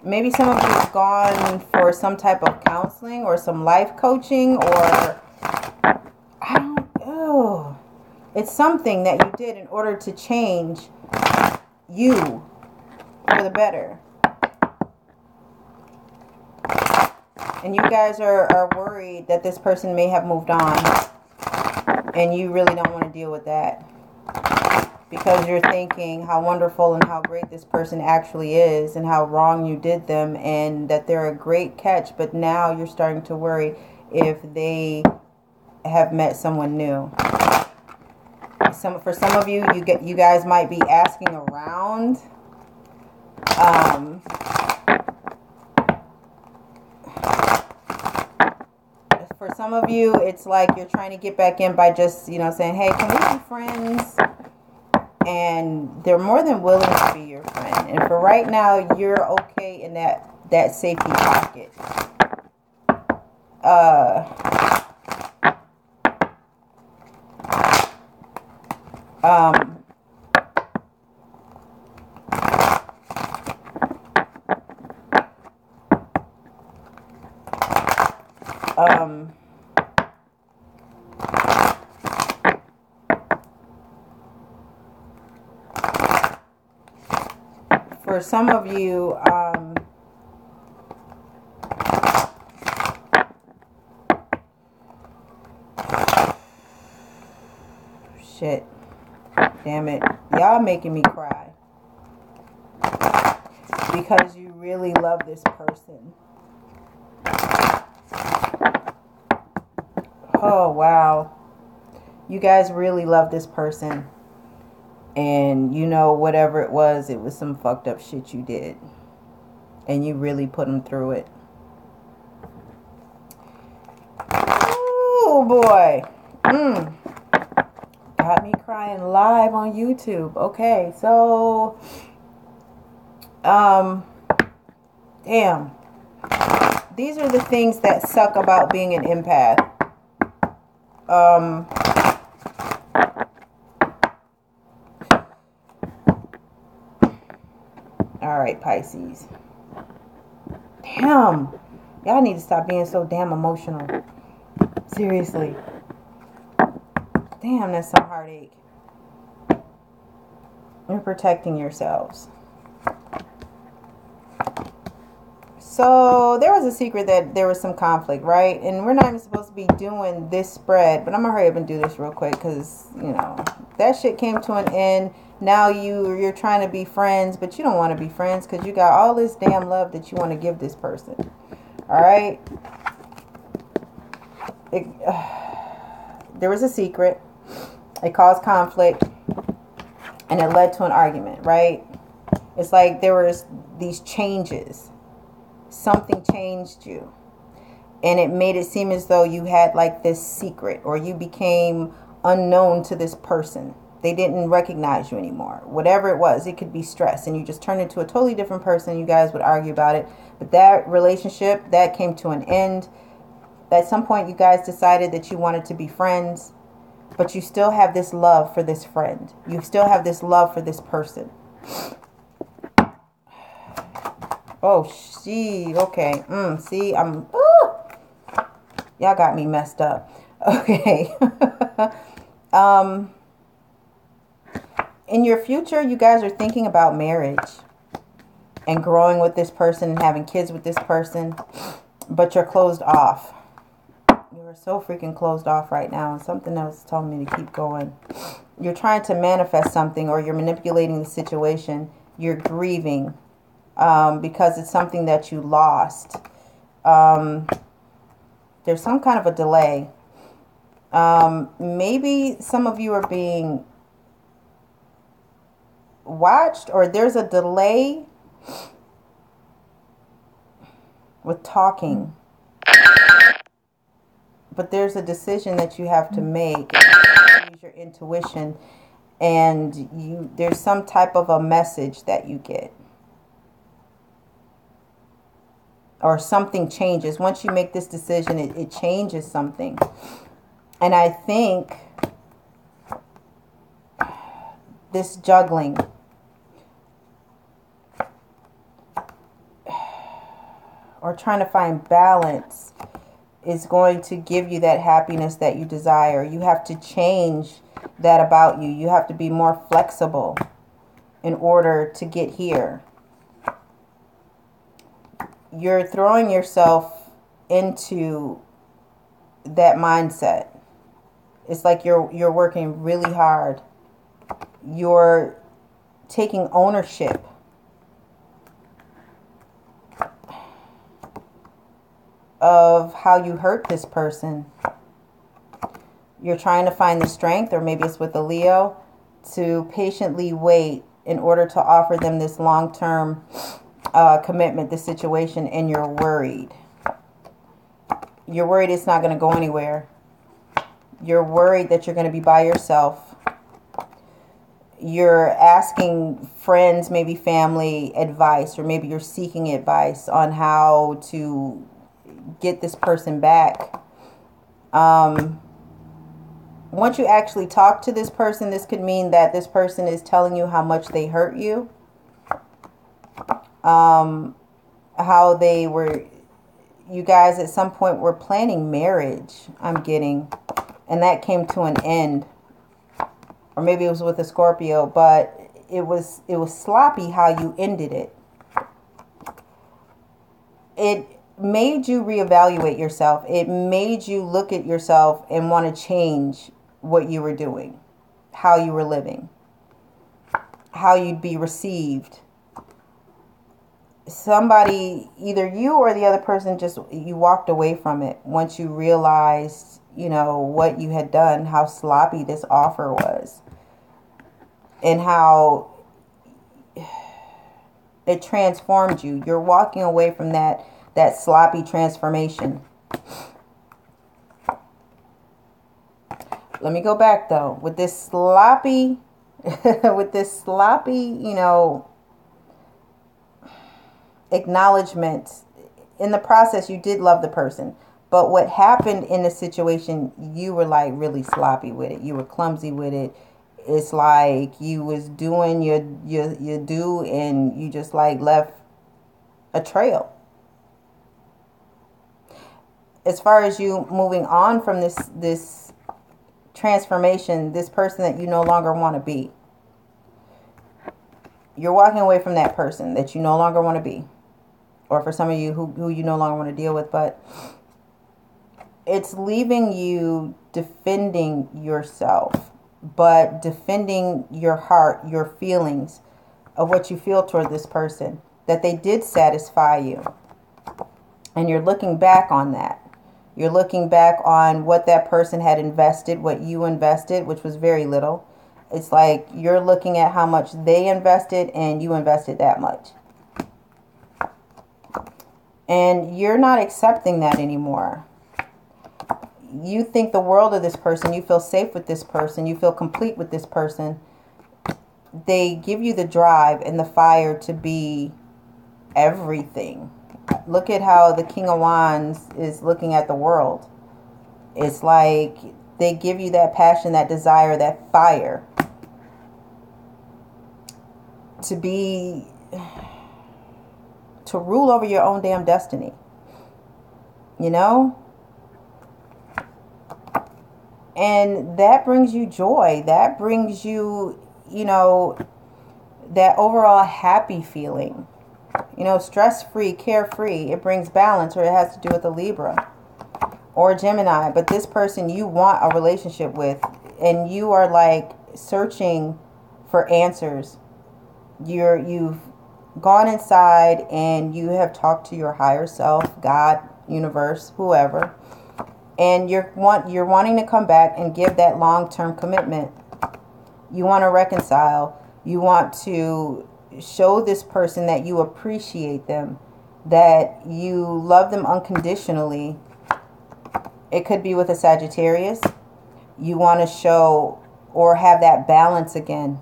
Maybe some of you have gone for some type of counseling or some life coaching, or it's something that you did in order to change you for the better. And you guys are worried that this person may have moved on, and you really don't want to deal with that. Because you're thinking how wonderful and how great this person actually is, and how wrong you did them, and that they're a great catch. But now you're starting to worry if they have met someone new. For some of you, you guys might be asking around. For some of you, it's like you're trying to get back in by just, saying, hey, can we be friends? And they're more than willing to be your friend. And for right now, you're okay in that safety pocket. For some of you, shit. Damn it. Y'all making me cry. Because you really love this person. Oh, wow. You guys really love this person. And you know, whatever it was some fucked up shit you did. And you really put them through it. Oh, boy. Got me crying live on YouTube. Okay, so... damn. These are the things that suck about being an empath. Alright, Pisces. Damn. Y'all need to stop being so damn emotional. Seriously. Damn, that's some heartache. You're protecting yourselves. So, there was a secret that there was some conflict, right? And we're not even supposed to be doing this spread. But I'm going to hurry up and do this real quick. Because, you know, that shit came to an end. Now you're trying to be friends. But you don't want to be friends. Because you got all this damn love that you want to give this person. Alright? There was a secret. It caused conflict. And it led to an argument, right? It's like there was these changes. Something changed you. And it made it seem as though you had like this secret. Or you became unknown to this person. They didn't recognize you anymore. Whatever it was, it could be stress. And you just turned into a totally different person. You guys would argue about it. But that relationship, that came to an end. At some point, you guys decided that you wanted to be friends. But you still have this love for this friend. You still have this love for this person. Oh, okay. See, y'all got me messed up. Okay. In your future, you guys are thinking about marriage. And growing with this person and having kids with this person. But you're closed off. You're so freaking closed off right now. And something else is telling me to keep going. You're trying to manifest something. Or you're manipulating the situation. You're grieving. Because it's something that you lost. There's some kind of a delay. Maybe some of you are being watched, or there's a delay with talking. But there's a decision that you have to make. Use your intuition, and there's some type of a message that you get. Or something changes. Once you make this decision, it changes something. And I think this juggling or trying to find balance is going to give you that happiness that you desire. You have to change that about you. You have to be more flexible in order to get here. You're throwing yourself into that mindset. It's like you're working really hard. You're taking ownership of how you hurt this person. You're trying to find the strength, or maybe it's with a Leo, to patiently wait in order to offer them this long-term commitment, this situation, and you're worried. You're worried it's not going to go anywhere. You're worried that you're going to be by yourself. You're asking friends, maybe family, advice, or maybe you're seeking advice on how to get this person back. Once you actually talk to this person, this could mean that this person is telling you how much they hurt you. How they were, you guys at some point were planning marriage, I'm getting, and that came to an end. Or maybe it was with a Scorpio, but it was sloppy how you ended it. It made you reevaluate yourself. It made you look at yourself and want to change what you were doing, how you were living. how you'd be received. Somebody, either you or the other person, just you walked away from it once you realized, you know, what you had done, how sloppy this offer was, and how it transformed you. You're walking away from that sloppy transformation. Let me go back though. With this sloppy, you know, acknowledgement, in the process you did love the person, but what happened in the situation, you were like really sloppy with it. You were clumsy with it. It's like you was doing your do, and you just like left a trail. As far as you moving on from this transformation, this person that you no longer want to be, you're walking away from that person that you no longer want to be, or for some of you who you no longer want to deal with, but it's leaving you defending yourself, but defending your heart, your feelings of what you feel toward this person, that they did satisfy you. And you're looking back on that. You're looking back on what that person had invested, what you invested, which was very little. It's like you're looking at how much they invested and you invested that much. And you're not accepting that anymore. You think the world of this person. You feel safe with this person. You feel complete with this person. They give you the drive and the fire to be everything. Look at how the King of Wands is looking at the world. It's like they give you that passion, that desire, that fire to rule over your own damn destiny. You know? And that brings you joy. That brings you, you know, that overall happy feeling. You know, stress-free, carefree. It brings balance, or it has to do with a Libra or a Gemini. But this person you want a relationship with, and you are like searching for answers. You've gone inside and you have talked to your higher self, God, universe, whoever, and you're wanting to come back and give that long-term commitment. You want to reconcile. You want to show this person that you appreciate them, that you love them unconditionally. It could be with a Sagittarius. You want to show or have that balance again.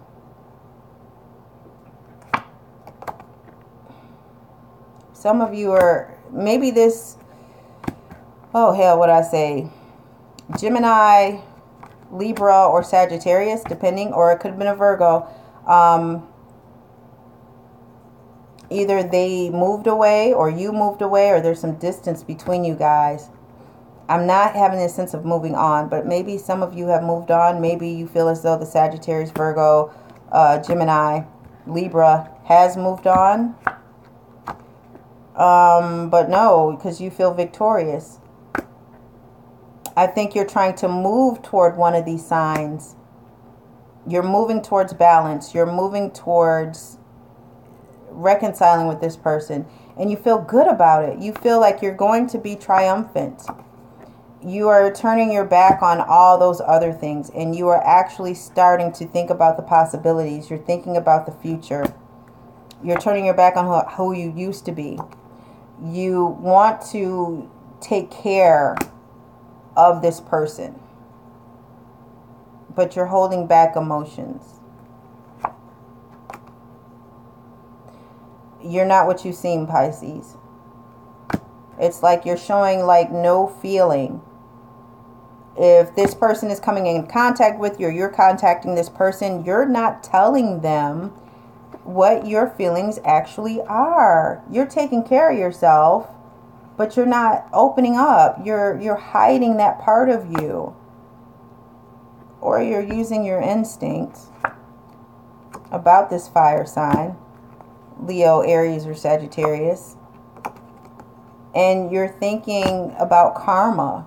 Some of you are, maybe this, oh hell, what I say, Gemini, Libra, or Sagittarius, depending, or it could have been a Virgo. Either they moved away, or you moved away, or there's some distance between you guys. I'm not having this sense of moving on, but maybe some of you have moved on. Maybe you feel as though the Sagittarius, Virgo, Gemini, Libra has moved on. But no, because you feel victorious. I think you're trying to move toward one of these signs. You're moving towards balance. You're moving towards reconciling with this person. And you feel good about it. You feel like you're going to be triumphant. You are turning your back on all those other things. And you are actually starting to think about the possibilities. You're thinking about the future. You're turning your back on who you used to be. You want to take care of this person, but you're holding back emotions. You're not what you seem, Pisces. It's like you're showing like no feeling. If this person is coming in contact with you, or you're contacting this person, you're not telling them what your feelings actually are. You're taking care of yourself, but you're not opening up. You're hiding that part of you. Or you're using your instincts about this fire sign, Leo, Aries, or Sagittarius. And you're thinking about karma.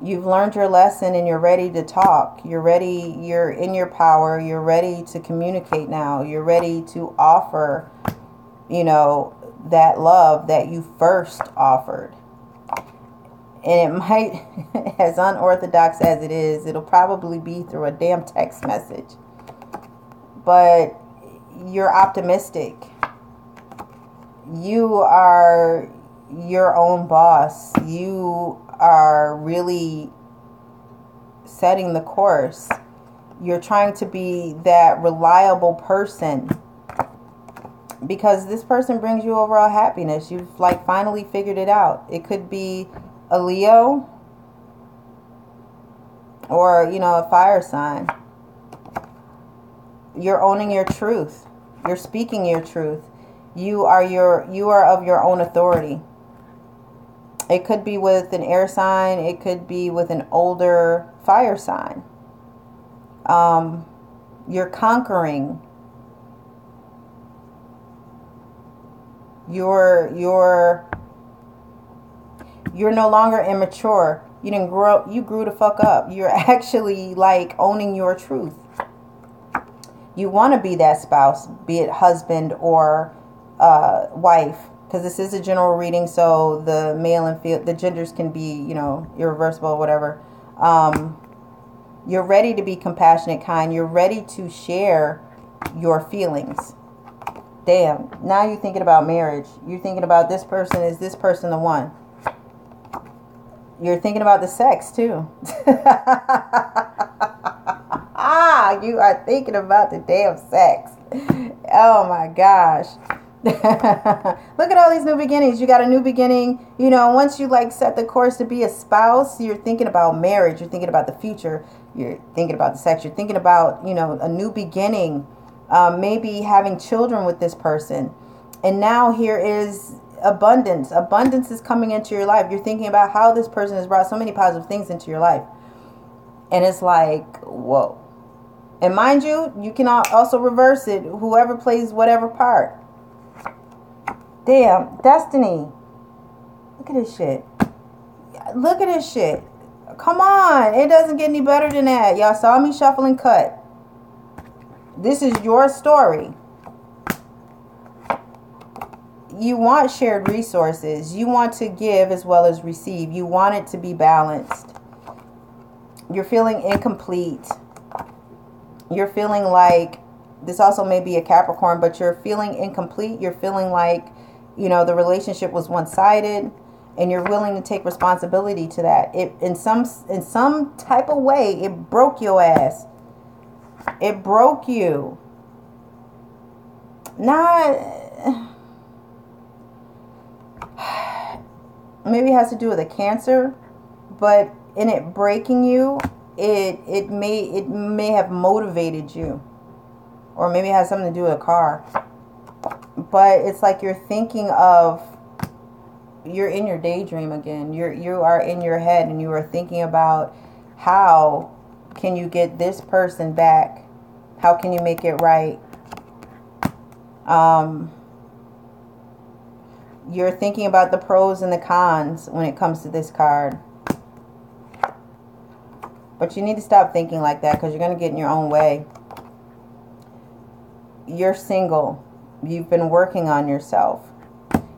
You've learned your lesson and you're ready to talk. You're ready. You're in your power. You're ready to communicate now. You're ready to offer, you know, that love that you first offered. And it might, as unorthodox as it is, it'll probably be through a damn text message. But you're optimistic. You are your own boss. You are really setting the course. You're trying to be that reliable person, because this person brings you overall happiness. You've like finally figured it out. It could be a Leo or, you know, a fire sign. You're owning your truth. You're speaking your truth. You are of your own authority. It could be with an air sign. It could be with an older fire sign. You're conquering. You're no longer immature. You didn't grow up. You grew the fuck up. You're actually like owning your truth. You want to be that spouse, be it husband or wife, because this is a general reading, so the male and the genders can be, you know, irreversible or whatever. You're ready to be compassionate, kind. You're ready to share your feelings. Damn, now you're thinking about marriage. You're thinking about this person. Is this person the one? You're thinking about the sex too. You are thinking about the damn sex. Oh my gosh. Look at all these new beginnings. You got a new beginning. You know, once you like set the course to be a spouse, you're thinking about marriage. You're thinking about the future. You're thinking about the sex. You're thinking about, you know, a new beginning. Maybe having children with this person. And now here is abundance. Abundance is coming into your life. You're thinking about how this person has brought so many positive things into your life. And it's like, whoa. And mind you, you can also reverse it. Whoever plays whatever part. Damn, destiny. Look at this shit. Look at this shit. Come on. It doesn't get any better than that. Y'all saw me shuffle and cut. This is your story. You want shared resources. You want to give as well as receive. You want it to be balanced. You're feeling incomplete. You're feeling like, this also may be a Capricorn, but you're feeling incomplete. You're feeling like, you know, the relationship was one-sided, and you're willing to take responsibility to that. It in some type of way, it broke your ass. It broke you. Not, maybe it has to do with a Cancer, but in it breaking you, it may have motivated you, or maybe it has something to do with a car. But it's like you're thinking of, you're in your daydream again. You are in your head, and you are thinking about how can you get this person back? How can you make it right? You're thinking about the pros and the cons when it comes to this card. But you need to stop thinking like that, because you're going to get in your own way. You're single. You've been working on yourself.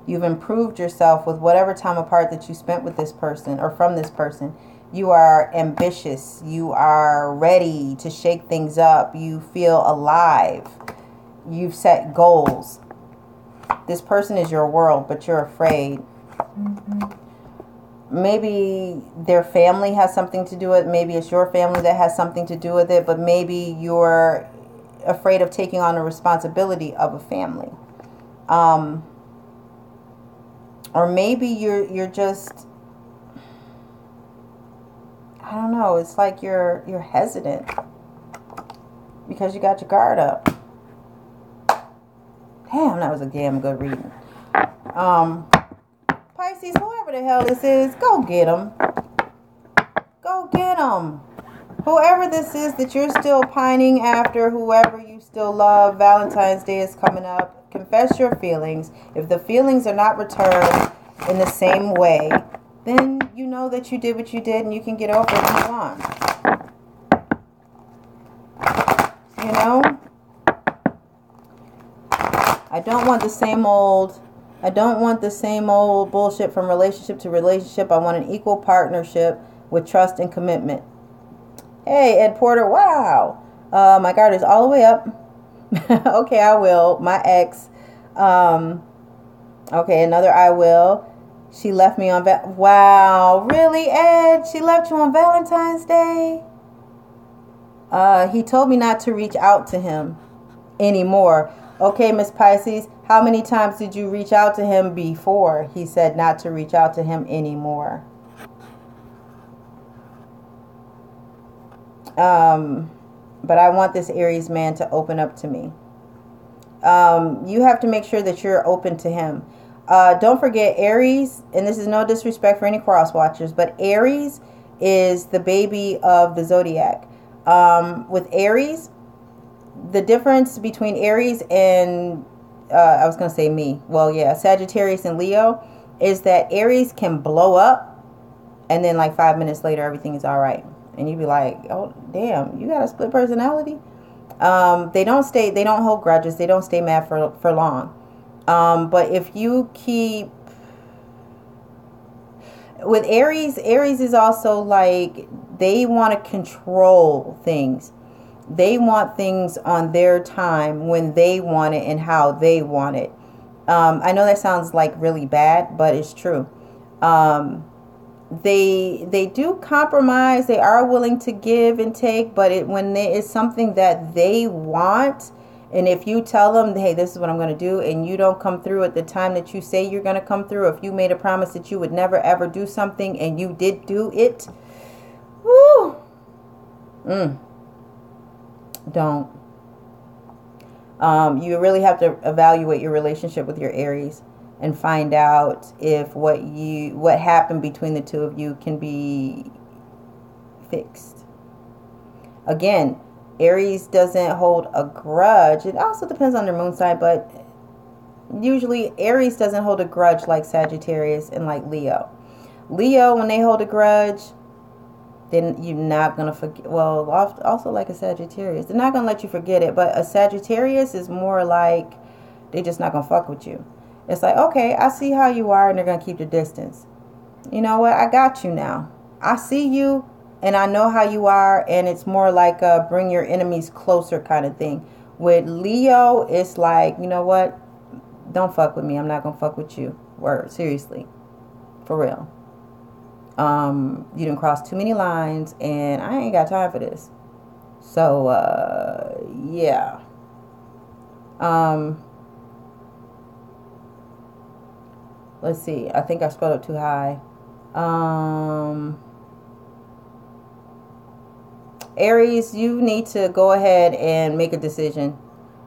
You've improved yourself with whatever time apart that you spent with this person or from this person. You are ambitious. You are ready to shake things up. You feel alive. You've set goals. This person is your world, but you're afraid. Maybe their family has something to do with it. Maybe it's your family that has something to do with it. But maybe you're afraid of taking on the responsibility of a family. Or maybe you're just, I don't know. It's like you're hesitant because you got your guard up. Damn, that was a damn good reading. Pisces, whoever the hell this is, go get them. Go get them. Whoever this is that you're still pining after, whoever you still love, Valentine's Day is coming up. Confess your feelings. If the feelings are not returned in the same way, then you know that you did what you did and you can get over it and move on. You know? I don't want the same old bullshit from relationship to relationship. I want an equal partnership with trust and commitment. Hey, Ed Porter, wow. My guard is all the way up. Okay, I will. My ex. Okay, another I will. She left me on wow, really, Ed? She left you on Valentine's Day? He told me not to reach out to him anymore. Okay, Miss Pisces, how many times did you reach out to him before he said not to reach out to him anymore? But I want this Aries man to open up to me. You have to make sure that you're open to him. Don't forget Aries, and this is no disrespect for any cross watchers, but Aries is the baby of the zodiac. With Aries, the difference between Aries and, I was going to say me. Well, yeah, Sagittarius and Leo is that Aries can blow up and then like 5 minutes later, everything is all right. And you'd be like, oh, damn, you got a split personality? They don't hold grudges. They don't stay mad for long. But if you keep with Aries is also like they want to control things. They want things on their time when they want it and how they want it. I know that sounds like really bad, but it's true. They do compromise. They are willing to give and take, but when it's something that they want, and if you tell them, hey, this is what I'm going to do, and you don't come through at the time that you say you're going to come through, if you made a promise that you would never ever do something and you did do it, whoo, don't. You really have to evaluate your relationship with your Aries and find out if what happened between the two of you can be fixed. Again, Aries doesn't hold a grudge. It also depends on their moon sign, but usually Aries doesn't hold a grudge like Sagittarius and like Leo. Leo, when they hold a grudge, then you're not going to forget. Well, also like a Sagittarius. They're not going to let you forget it, but a Sagittarius is more like they're just not going to fuck with you. It's like, okay, I see how you are, and they're going to keep the distance. You know what? I got you now. I see you, and I know how you are, and it's more like a bring your enemies closer kind of thing. With Leo, it's like, you know what? Don't fuck with me. I'm not going to fuck with you. Word. Seriously. For real. You done crossed too many lines, and I ain't got time for this. So, yeah. Let's see. I think I scrolled up too high. Aries, you need to go ahead and make a decision,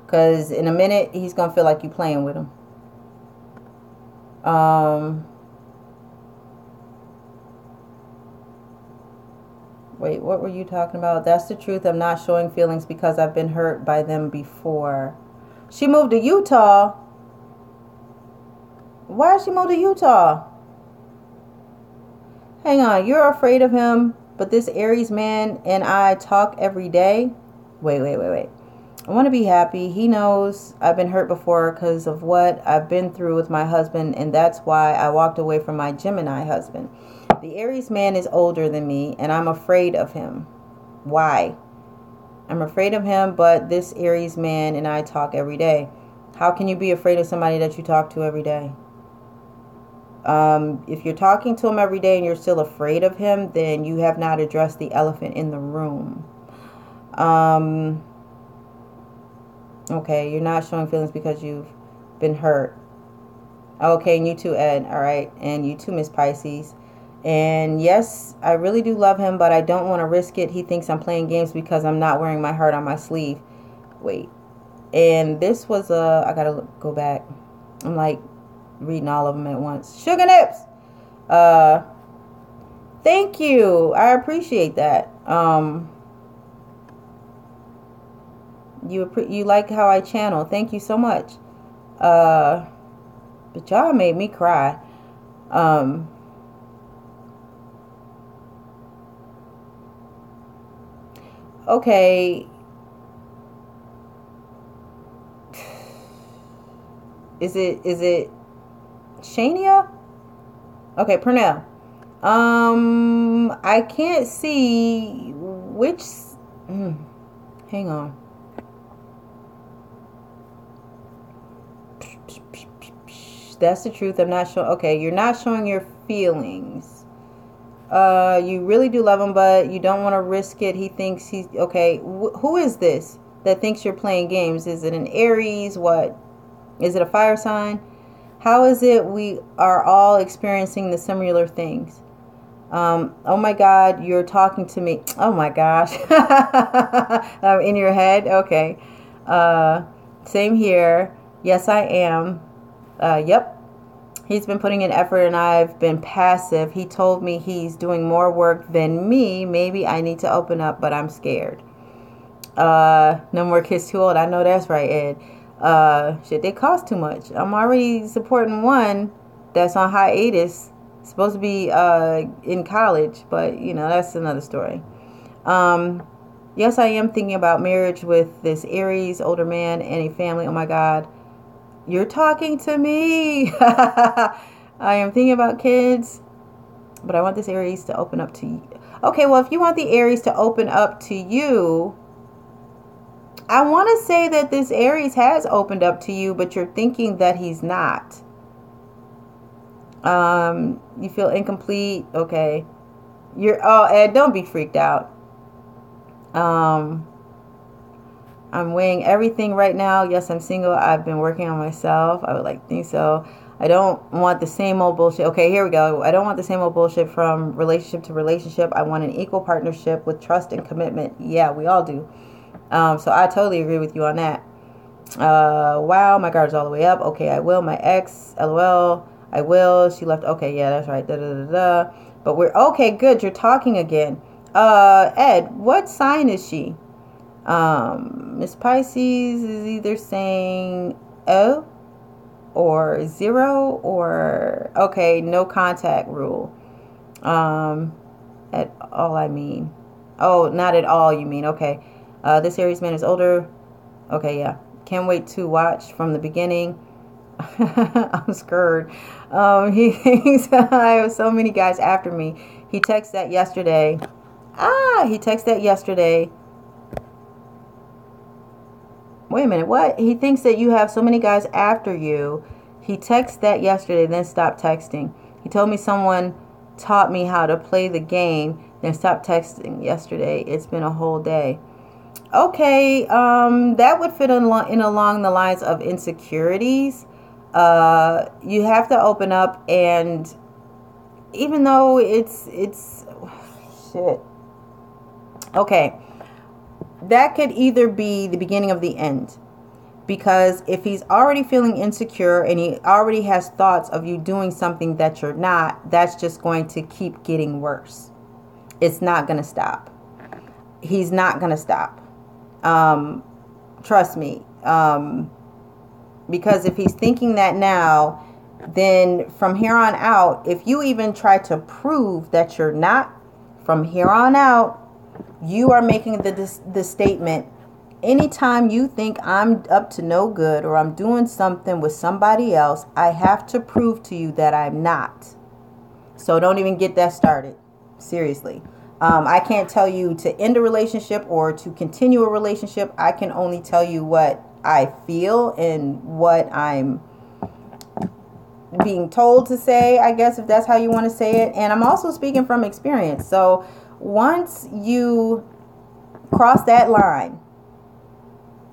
because in a minute he's gonna feel like you playing with him. Wait, what were you talking about? That's the truth. I'm not showing feelings because I've been hurt by them before. She moved to Utah. Why did she move to Utah? Hang on, you're afraid of him, but this Aries man and I talk every day. Wait. I want to be happy. He knows I've been hurt before because of what I've been through with my husband, and that's why I walked away from my Gemini husband. The Aries man is older than me, and I'm afraid of him. Why? I'm afraid of him, but this Aries man and I talk every day. How can you be afraid of somebody that you talk to every day? If you're talking to him every day and you're still afraid of him, then you have not addressed the elephant in the room. Okay, you're not showing feelings because you've been hurt. Okay, and you too, Ed. All right, and you too, Miss Pisces. And yes, I really do love him, but I don't want to risk it. He thinks I'm playing games because I'm not wearing my heart on my sleeve. Wait. And this was I gotta go back. I'm like reading all of them at once. Sugar Nips. Thank you. I appreciate that. You like how I channel. Thank you so much. But y'all made me cry. Okay. Is it Shania? Okay, Pernell. I can't see which. Hang on. That's the truth. I'm not showing. Okay, you're not showing your feelings. You really do love him, but you don't want to risk it. He thinks he's okay. Who is this that thinks you're playing games? Is it an Aries? What? Is it a fire sign? How is it we are all experiencing the similar things? Oh my God, you're talking to me. Oh my gosh. In your head? Okay. Same here. Yes, I am. Yep. He's been putting in effort and I've been passive. He told me he's doing more work than me. Maybe I need to open up, but I'm scared. No more kids too old. I know that's right, Ed. Shit, they cost too much. I'm already supporting one that's on hiatus. Supposed to be in college, but you know, that's another story. Yes, I am thinking about marriage with this Aries older man and a family. Oh my God. You're talking to me. I am thinking about kids, but I want this Aries to open up to you. Okay, well, if you want the Aries to open up to you, I want to say that this Aries has opened up to you, but you're thinking that he's not. You feel incomplete. Okay. Ed, don't be freaked out. I'm weighing everything right now. Yes, I'm single. I've been working on myself. I would like to think so. I don't want the same old bullshit. Okay, here we go. I don't want the same old bullshit from relationship to relationship. I want an equal partnership with trust and commitment. Yeah, we all do. So I totally agree with you on that. Wow, my guard's all the way up. Okay, I will. My ex, LOL. I will. She left. Okay, yeah, that's right. Da da da da. But we're okay. Good. You're talking again. Ed, what sign is she? Miss Pisces is either saying O or 0 or okay, no contact rule. At all, I mean. Oh, not at all, you mean. Okay. This Aries man is older. Okay, yeah. Can't wait to watch from the beginning. I'm scared. He thinks I have so many guys after me. He texted that yesterday. He texted that yesterday. Wait a minute, what? He thinks that you have so many guys after you. He texted that yesterday, then stopped texting. He told me someone taught me how to play the game, then stopped texting yesterday. It's been a whole day. Okay, that would fit in along the lines of insecurities. You have to open up, and even though it's shit. Okay. That could either be the beginning of the end. Because if he's already feeling insecure and he already has thoughts of you doing something that you're not, that's just going to keep getting worse. It's not going to stop. He's not going to stop. Trust me. Because if he's thinking that now, then from here on out, if you even try to prove that you're not, from here on out, you are making the statement, anytime you think I'm up to no good or I'm doing something with somebody else, I have to prove to you that I'm not. So don't even get that started. Seriously. I can't tell you to end a relationship or to continue a relationship. I can only tell you what I feel and what I'm being told to say, I guess, if that's how you want to say it. And I'm also speaking from experience. So once you cross that line,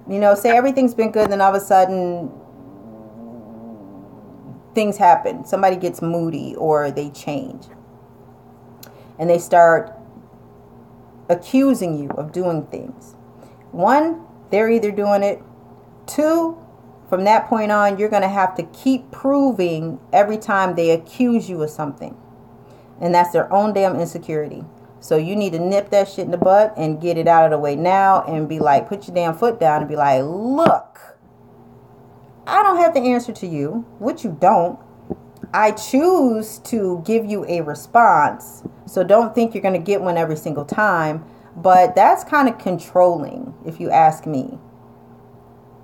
you know, say everything's been good, then all of a sudden things happen. Somebody gets moody or they change. And they start accusing you of doing things. One, they're either doing it. Two, from that point on, you're going to have to keep proving every time they accuse you of something. And that's their own damn insecurity. So you need to nip that shit in the butt and get it out of the way now and be like, put your damn foot down and be like, look, I don't have to answer to you, which you don't. I choose to give you a response. So don't think you're going to get one every single time. But that's kind of controlling, if you ask me.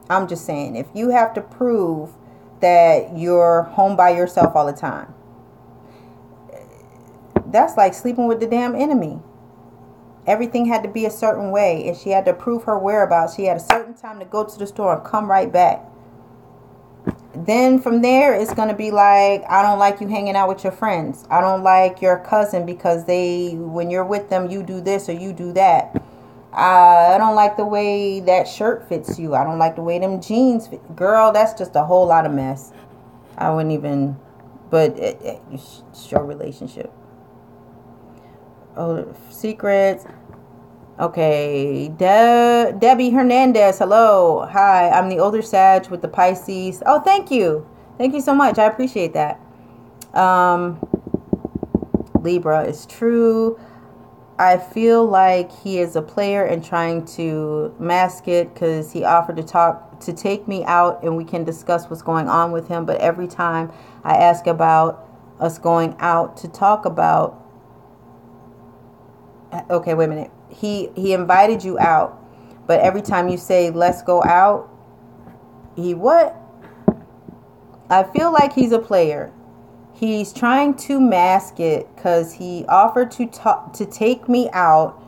I'm just saying, if you have to prove that you're home by yourself all the time, that's like sleeping with the damn enemy. Everything had to be a certain way, and she had to prove her whereabouts. She had a certain time to go to the store and come right back. Then from there, it's going to be like, I don't like you hanging out with your friends. I don't like your cousin because when you're with them, you do this or you do that. I don't like the way that shirt fits you. I don't like the way them jeans fit. Girl, that's just a whole lot of mess. I wouldn't even, but it's your relationship. Oh, secrets. Okay, Debbie Hernandez, hello. Hi, I'm the older Sag with the Pisces. Oh, thank you. Thank you so much. I appreciate that. Libra, it's true. I feel like he is a player and trying to mask it because he offered to take me out and we can discuss what's going on with him. But every time I ask about us going out to talk about, okay, wait a minute. He invited you out, but every time you say, let's go out, what? I feel like he's a player. He's trying to mask it because he offered to take me out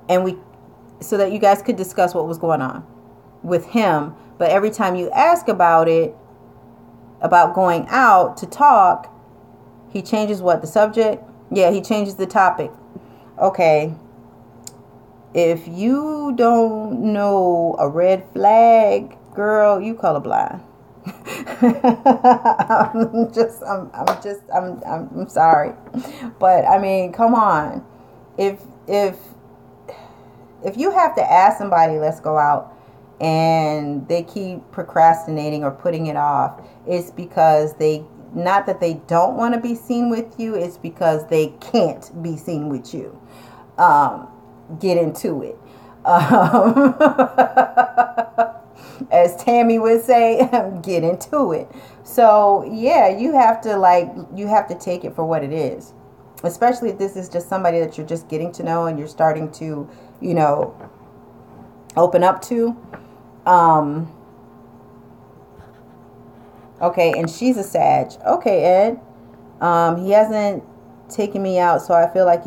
and so that you guys could discuss what was going on with him. But every time you ask about going out to talk, he changes the subject? Yeah, he changes the topic. Okay. If you don't know a red flag, girl, you colorblind. I'm sorry. But I mean, come on. If you have to ask somebody, let's go out, and they keep procrastinating or putting it off, it's because not that they don't want to be seen with you, it's because they can't be seen with you. Get into it. As Tammy would say, get into it. So yeah, you have to take it for what it is. Especially if this is just somebody that you're just getting to know and you're starting to, open up to. Okay, and she's a Sag. Okay, Ed. He hasn't taken me out, so I feel like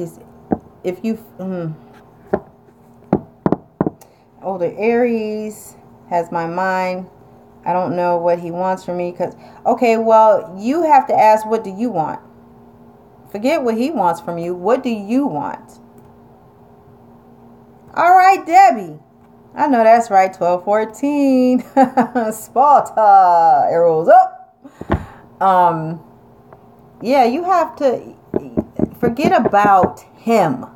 older Aries has my mind. I don't know what he wants from me okay, well, you have to ask, what do you want? Forget what he wants from you. What do you want? All right, Debbie. I know that's right. 1214. Sparta. Arrows up. Yeah, you have to forget about him.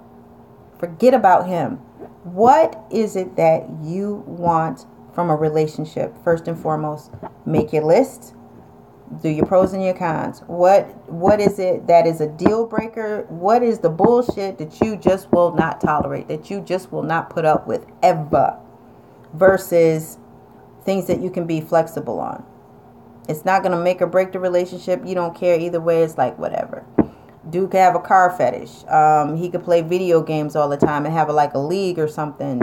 Forget about him. What is it that you want from a relationship? First and foremost, make your list. Do your pros and your cons. What is it that is a deal breaker? What is the bullshit that you just will not tolerate, that you just will not put up with ever? Versus things that you can be flexible on. It's not going to make or break the relationship. You don't care either way. It's like whatever. Dude could have a car fetish. He could play video games all the time and have a league or something.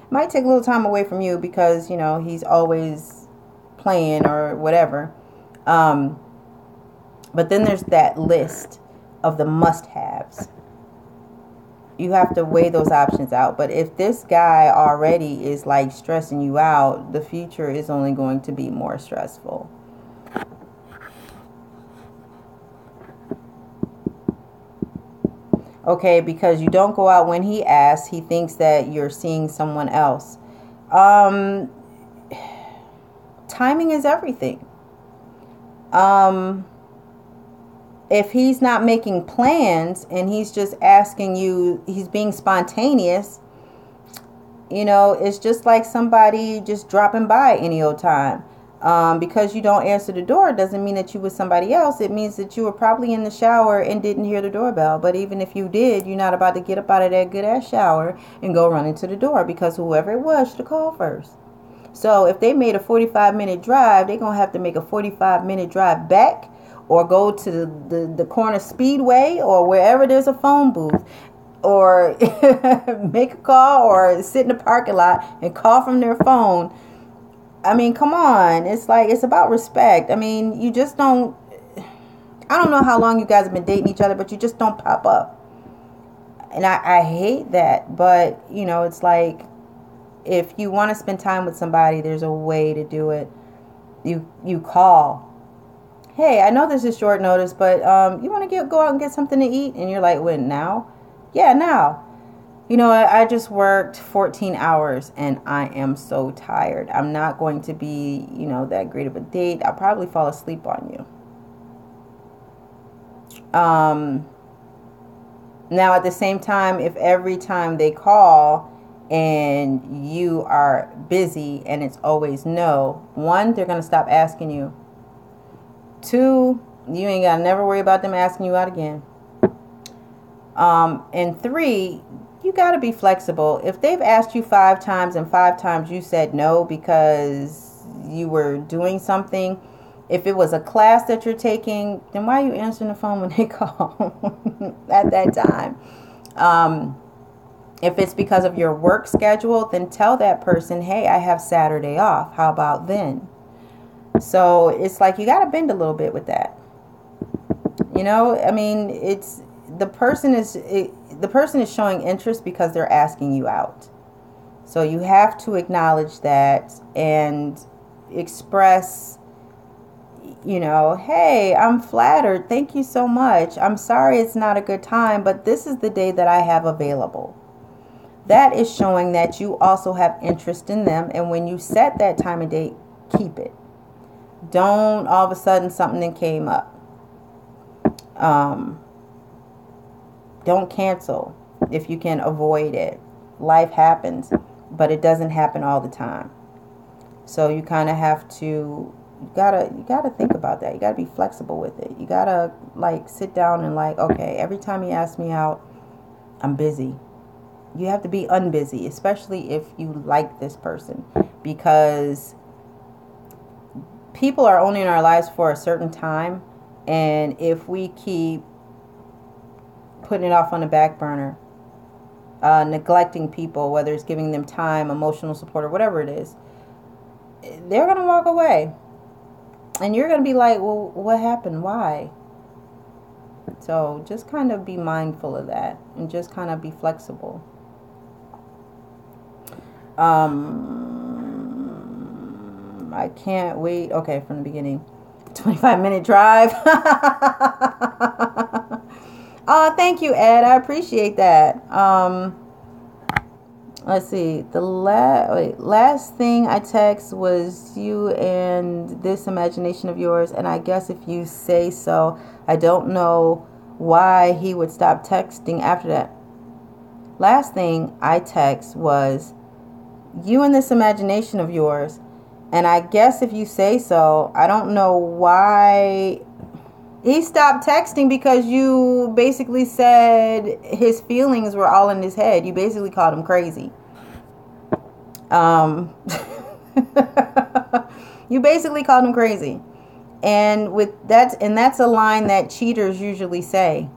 Might take a little time away from you because, he's always playing or whatever. But then there's that list of the must-haves. You have to weigh those options out. But if this guy already is stressing you out, the future is only going to be more stressful. Okay, because you don't go out when he asks, he thinks that you're seeing someone else. Timing is everything. If he's not making plans and he's just asking you, he's being spontaneous, it's just like somebody just dropping by any old time. Because you don't answer the door doesn't mean that you with somebody else. It means that you were probably in the shower and didn't hear the doorbell. But even if you did, you're not about to get up out of that good ass shower and go running to the door because whoever it was should have called first. So if they made a 45-minute drive, they're going to have to make a 45-minute drive back or go to the corner speedway or wherever there's a phone booth. or make a call or sit in the parking lot and call from their phone. I mean, come on. It's like, it's about respect. I mean, you just don't, I don't know how long you guys have been dating each other, but you just don't pop up. And I hate that. But, you know, it's like, if you want to spend time with somebody, there's a way to do it. You call. Hey, I know this is short notice, but you want to go out and get something to eat? And you're like, when, now? Yeah, now. You know, I just worked 14 hours and I am so tired. I'm not going to be, you know, that great of a date. I'll probably fall asleep on you. Now, at the same time, if every time they call and you are busy and it's always no, one, they're going to stop asking you. Two, you ain't got to never worry about them asking you out again. And three, you got to be flexible. If they've asked you 5 times and 5 times you said no because you were doing something, if it was a class that you're taking, then why are you answering the phone when they call at that time? If it's because of your work schedule, then tell that person, hey, I have Saturday off. How about then? So it's like you got to bend a little bit with that. You know, I mean, it's the person is showing interest because they're asking you out. So you have to acknowledge that and express, you know, hey, I'm flattered. Thank you so much. I'm sorry it's not a good time, but this is the day that I have available. That is showing that you also have interest in them. And when you set that time and date, keep it. Don't all of a sudden something came up. Don't cancel if you can avoid it. Life happens, but it doesn't happen all the time. So you kind of have to, you gotta think about that. You gotta be flexible with it. You gotta like sit down and like, okay, every time you ask me out, I'm busy. You have to be unbusy, especially if you like this person, because people are only in our lives for a certain time. And if we keep putting it off on the back burner, neglecting people, whether it's giving them time, emotional support, or whatever it is, they're going to walk away. And you're going to be like, well, what happened? Why? So just kind of be mindful of that and just kind of be flexible. I can't wait. Okay, from the beginning. 25-minute drive. Oh, thank you, Ed. I appreciate that. Let's see. The last thing I text was you and this imagination of yours. And I guess if you say so, I don't know why he would stop texting after that. Last thing I text was you and this imagination of yours. And I guess if you say so, I don't know why he stopped texting, because you basically said his feelings were all in his head. You basically called him crazy. You basically called him crazy. And that's a line that cheaters usually say.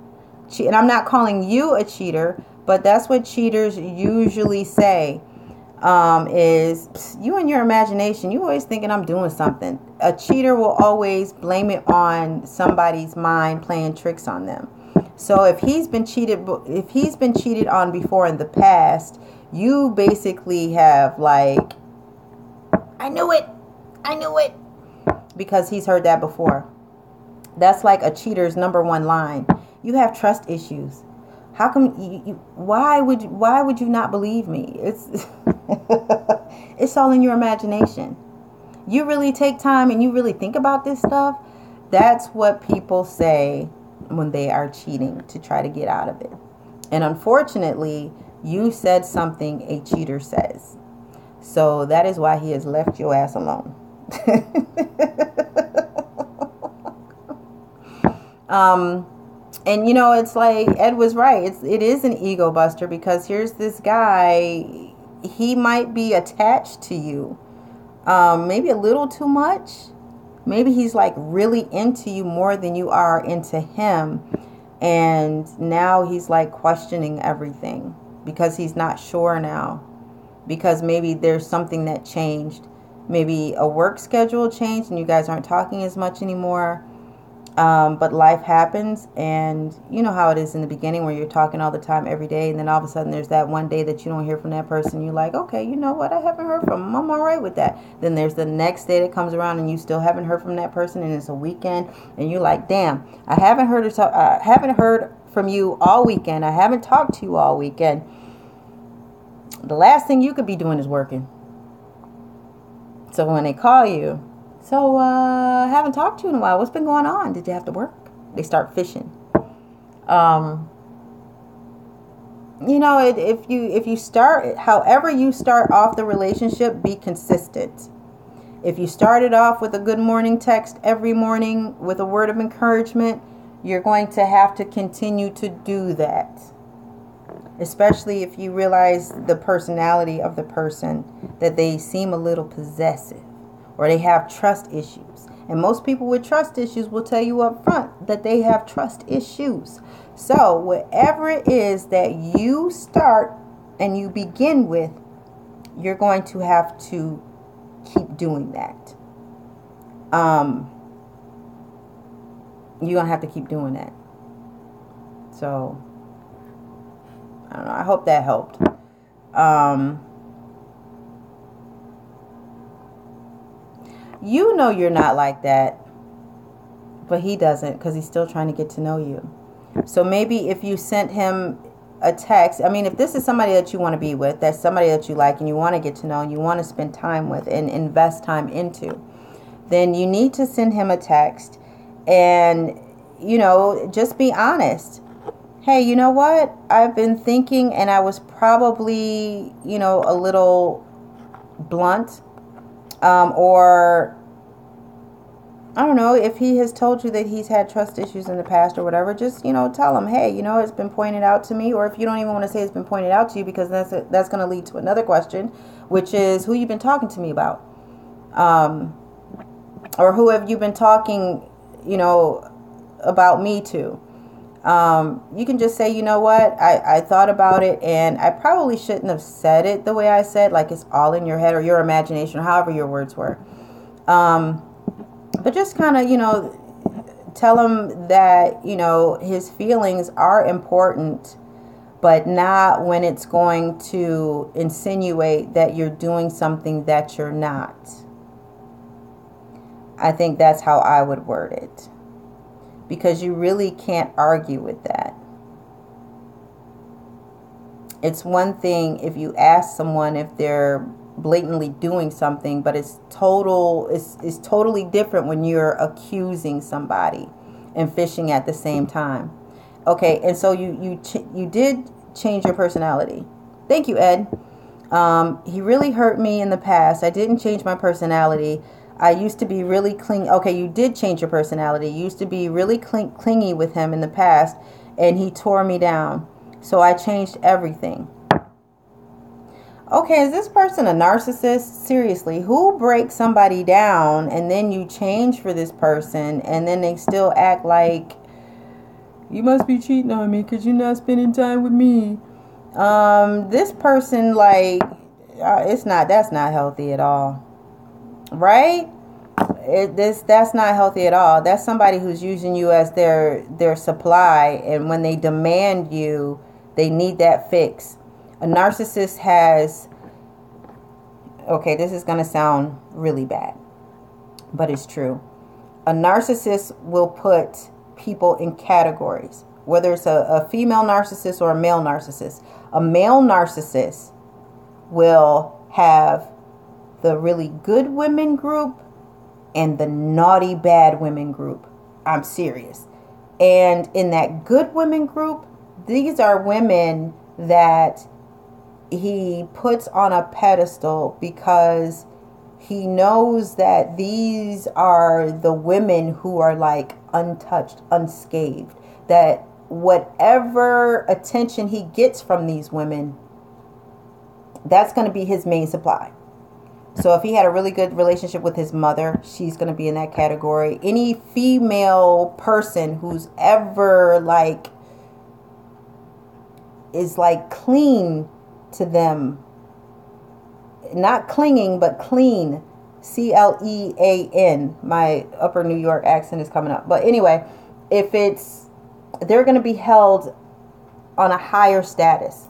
And I'm not calling you a cheater, but that's what cheaters usually say. Is you and your imagination, you always thinking I'm doing something. A cheater will always blame it on somebody's mind playing tricks on them. So if he's been cheated on before in the past, you basically have like, I knew it, because he's heard that before. That's like a cheater's number one line. You have trust issues. How come why would you not believe me? It's it's all in your imagination. You really take time and you really think about this stuff. That's what people say when they are cheating, to try to get out of it. And unfortunately, you said something a cheater says. So that is why he has left your ass alone. And, you know, it's like Ed was right. It is an ego buster, because here's this guy. He might be attached to you. Maybe a little too much. Maybe he's like really into you more than you are into him. And now he's like questioning everything because he's not sure now. Because maybe there's something that changed. Maybe a work schedule changed and you guys aren't talking as much anymore. But life happens, and you know how it is in the beginning where you're talking all the time every day, and then all of a sudden there's that one day that you don't hear from that person. You're like, okay, you know what? I haven't heard from them. I'm all right with that. Then there's the next day that comes around and you still haven't heard from that person, and it's a weekend, and you're like, damn, I haven't heard from you all weekend. I haven't talked to you all weekend. The last thing you could be doing is working. So when they call you, so haven't talked to you in a while. What's been going on? Did you have to work? They start fishing. You know, if you start, however you start off the relationship, be consistent. If you started off with a good morning text every morning with a word of encouragement, you're going to have to continue to do that. Especially if you realize the personality of the person, that they seem a little possessive or they have trust issues. And most people with trust issues will tell you up front that they have trust issues. So whatever it is that you start and you begin with, you're going to have to keep doing that. You're going to have to keep doing that. So, I don't know. I hope that helped. You know you're not like that, but he doesn't, because he's still trying to get to know you. So maybe if you sent him a text, I mean, if this is somebody that you want to be with, that's somebody that you like and you want to get to know and you want to spend time with and invest time into, then you need to send him a text and, you know, just be honest. Hey, you know what? I've been thinking, and I was probably, you know, a little blunt. Or, I don't know, if he has told you that he's had trust issues in the past or whatever, just, you know, tell him, hey, you know, it's been pointed out to me. Or if you don't even want to say it's been pointed out to you, because that's going to lead to another question, which is, who you've been talking to me about? Or who have you been talking, you know, about me to? You can just say, you know what, I thought about it and I probably shouldn't have said it the way I said, like it's all in your head or your imagination, or however your words were. But just kind of, you know, tell him that, you know, his feelings are important, but not when it's going to insinuate that you're doing something that you're not. I think that's how I would word it. Because you really can't argue with that. It's one thing if you ask someone if they're blatantly doing something, but it's totally different when you're accusing somebody and fishing at the same time. Okay, and so you did change your personality. Thank you, Ed. He really hurt me in the past. I didn't change my personality. I used to be really clingy. Okay, you did change your personality. You used to be really clingy with him in the past, and he tore me down. So I changed everything. Okay, is this person a narcissist? Seriously, who breaks somebody down and then you change for this person and then they still act like you must be cheating on me because you're not spending time with me? This person, like, that's not healthy at all. Right? That's not healthy at all. That's somebody who's using you as their supply, and when they demand you, they need that fix. A narcissist has, okay, this is going to sound really bad, but it's true. A narcissist will put people in categories, whether it's a female narcissist or a male narcissist. A male narcissist will have the really good women group and the naughty bad women group. I'm serious. And in that good women group, these are women that he puts on a pedestal because he knows that these are the women who are like untouched, unscathed. That whatever attention he gets from these women, that's going to be his main supply. So if he had a really good relationship with his mother, she's going to be in that category. Any female person who's ever like is like clean to them, not clinging, but clean, CLEAN. My upper New York accent is coming up. But anyway, if it's, they're going to be held on a higher status.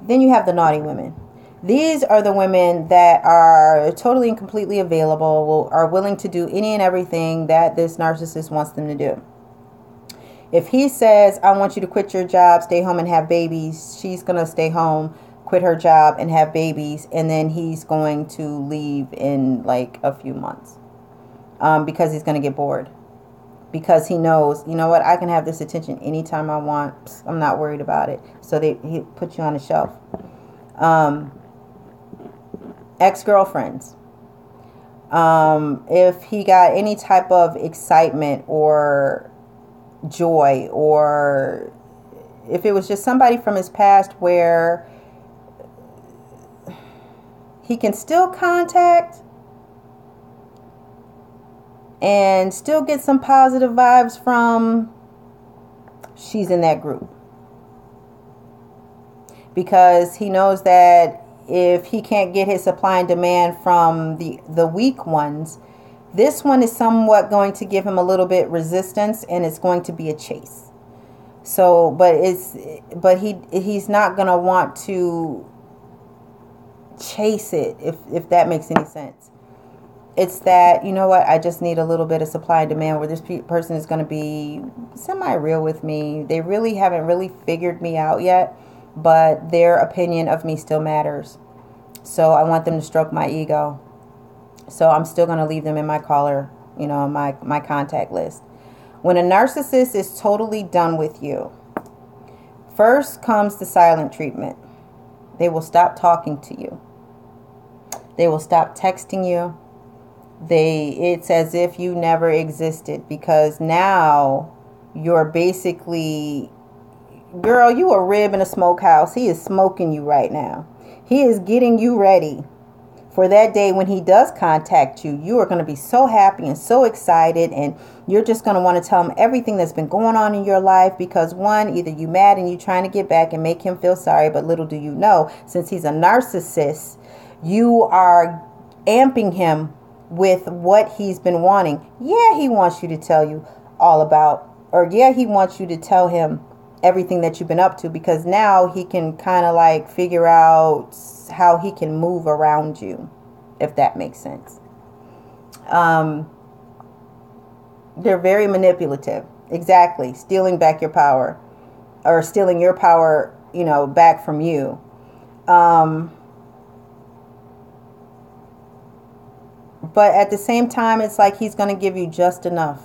Then you have the naughty women. These are the women that are totally and completely available, are willing to do any and everything that this narcissist wants them to do. If he says, I want you to quit your job, stay home and have babies, she's going to stay home, quit her job and have babies, and then he's going to leave in like a few months because he's going to get bored. Because he knows, you know what, I can have this attention anytime I want. Psst, I'm not worried about it. So he put you on a shelf. Ex-girlfriends. If he got any type of excitement or joy, or if it was just somebody from his past where he can still contact and still get some positive vibes from, she's in that group. Because he knows that if he can't get his supply and demand from the weak ones, this one is somewhat going to give him a little bit resistance, and it's going to be a chase. So, but he's not going to want to chase it, if that makes any sense. It's that, you know what, I just need a little bit of supply and demand where this person is going to be semi-real with me. They really haven't really figured me out yet, but their opinion of me still matters. So I want them to stroke my ego. So I'm still going to leave them in my caller, my contact list. When a narcissist is totally done with you, first comes the silent treatment. They will stop talking to you. They will stop texting you. It's as if you never existed, because now you're basically, girl, you a rib in a smokehouse. He is smoking you right now. He is getting you ready for that day when he does contact you. You are going to be so happy and so excited, and you're just going to want to tell him everything that's been going on in your life, because one, either you mad and you trying to get back and make him feel sorry, but little do you know, since he's a narcissist, you are amping him with what he's been wanting. Yeah, he wants you to tell you all about, or yeah, he wants you to tell him everything that you've been up to, because now he can kind of like figure out how he can move around you, if that makes sense. They're very manipulative. Exactly. Stealing back your power, or stealing your power, back from you. But at the same time, it's like he's going to give you just enough.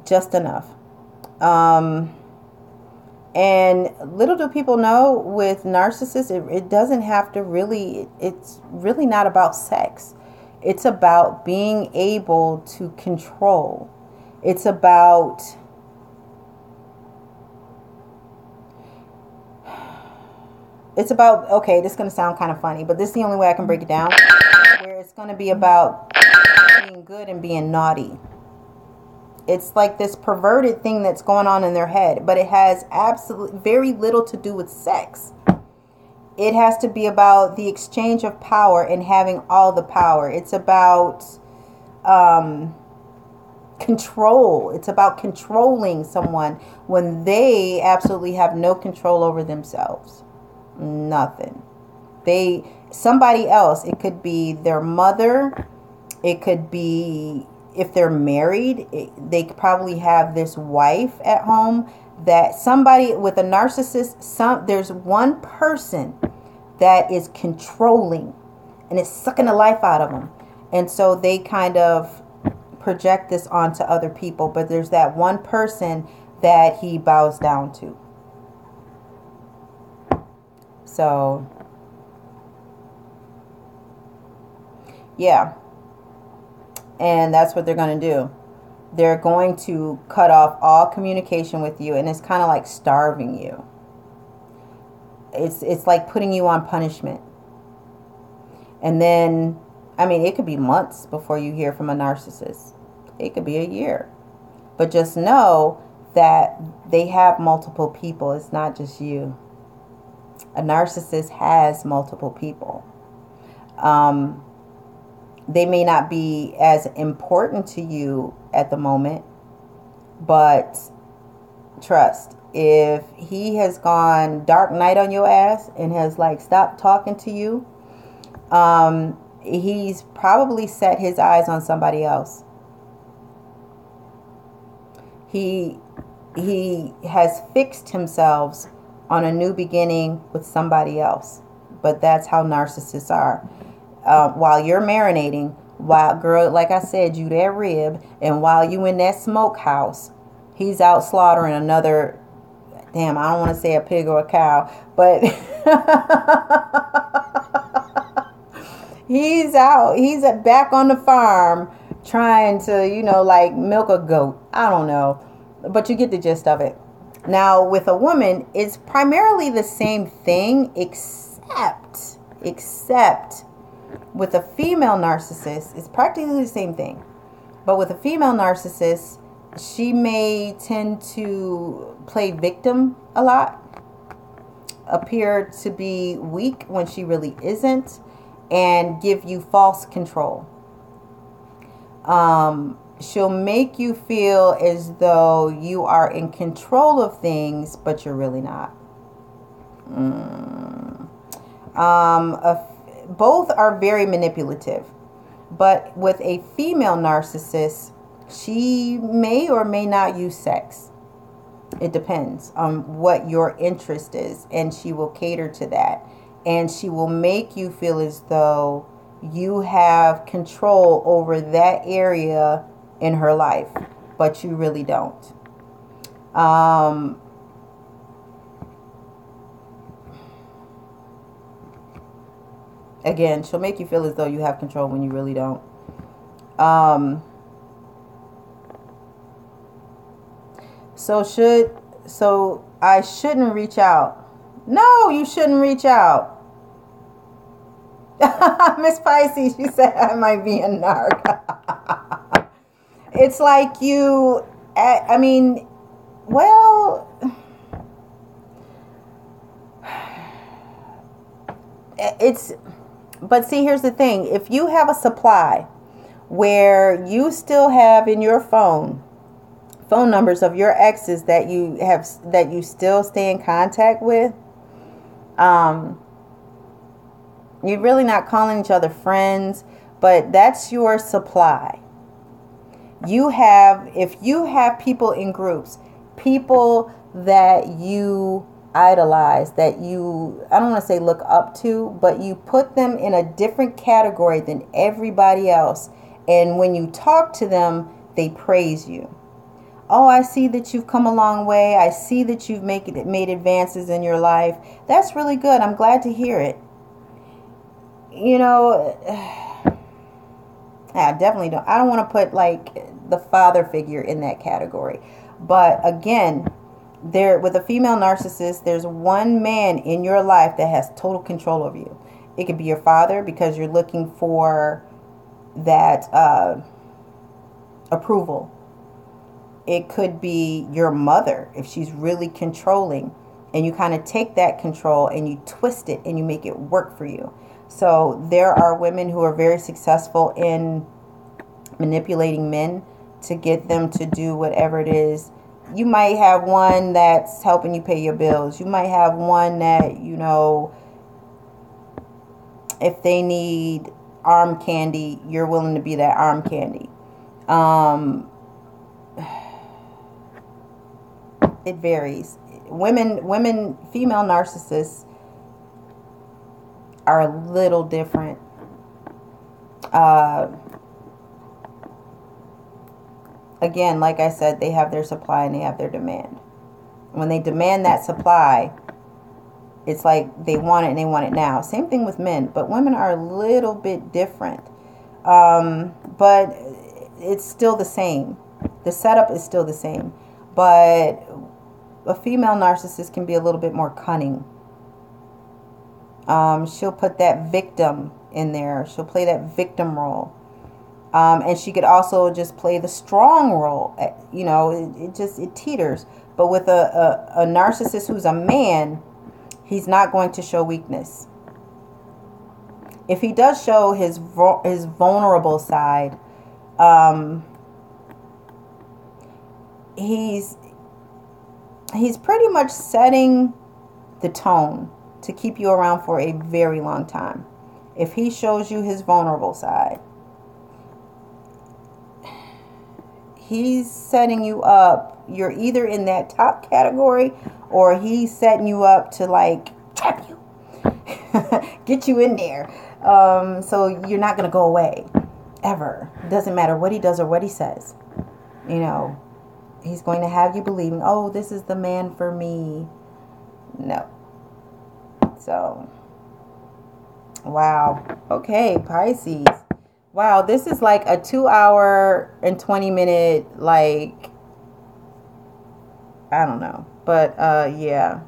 Just enough. And little do people know, with narcissists, it doesn't have to really, it's really not about sex. It's about being able to control. It's about okay, this is going to sound kind of funny, but this is the only way I can break it down, where it's going to be about being good and being naughty. It's like this perverted thing that's going on in their head, but it has absolutely very little to do with sex. It has to be about the exchange of power and having all the power. It's about control. It's about controlling someone when they absolutely have no control over themselves. Nothing. Somebody else, it could be their mother, it could be, if they're married, they probably have this wife at home, that somebody with a narcissist, there's one person that is controlling and is sucking the life out of them. And so they kind of project this onto other people, but there's that one person that he bows down to. So, yeah. And that's what they're going to do. They're going to cut off all communication with you, and it's kind of like starving you. It's like putting you on punishment. And then, I mean, it could be months before you hear from a narcissist. It could be a year. But just know that they have multiple people. It's not just you. A narcissist has multiple people. They may not be as important to you at the moment, but trust, if he has gone dark night on your ass and has like stopped talking to you, he's probably set his eyes on somebody else. He has fixed himself on a new beginning with somebody else. But that's how narcissists are. While you're marinating, while, girl, like I said, you that rib, and while you in that smokehouse, he's out slaughtering another, damn, I don't want to say a pig or a cow, but he's back on the farm trying to, like milk a goat. I don't know, but you get the gist of it. Now, with a woman, it's primarily the same thing, except with a female narcissist, it's practically the same thing. But with a female narcissist, she may tend to play victim a lot, appear to be weak when she really isn't, and give you false control. She'll make you feel as though you are in control of things, but you're really not. Both are very manipulative. But with a female narcissist, she may or may not use sex. It depends on what your interest is, and she will cater to that. And she will make you feel as though you have control over that area in her life, but you really don't. Again, she'll make you feel as though you have control when you really don't. So I shouldn't reach out. No, you shouldn't reach out. Miss Pisces, you said I might be a narc. It's like but see, here's the thing. If you have a supply where you still have in your phone numbers of your exes that you still stay in contact with, you're really not calling each other friends, but that's your supply. If you have people in groups, people that you idolize, that you, I don't want to say look up to, but you put them in a different category than everybody else. And when you talk to them, they praise you. Oh, I see that you've come a long way. I see that you've made advances in your life. That's really good. I'm glad to hear it. I definitely don't. I don't want to put like the father figure in that category. But again, with a female narcissist, there's one man in your life that has total control over you. It could be your father because you're looking for that approval. It could be your mother if she's really controlling, and you kind of take that control and you twist it and you make it work for you. So there are women who are very successful in manipulating men to get them to do whatever it is. You might have one that's helping you pay your bills. You might have one that, if they need arm candy, you're willing to be that arm candy. It varies. Female narcissists are a little different. Again, like I said, they have their supply and they have their demand. When they demand that supply, it's like they want it and they want it now. Same thing with men, but women are a little bit different. But it's still the same. The setup is still the same. But a female narcissist can be a little bit more cunning. She'll put that victim in there. She'll play that victim role. And she could also just play the strong role. You know, it teeters. But with a narcissist who's a man, he's not going to show weakness. If he does show his vulnerable side, he's pretty much setting the tone to keep you around for a very long time. If he shows you his vulnerable side, he's setting you up. You're either in that top category, or he's setting you up to like trap you, get you in there. So you're not going to go away ever. It doesn't matter what he does or what he says. You know, he's going to have you believing, oh, this is the man for me. No. So, wow. Okay, Pisces. Wow, this is like a 2-hour and 20-minute, like, I don't know. But, yeah.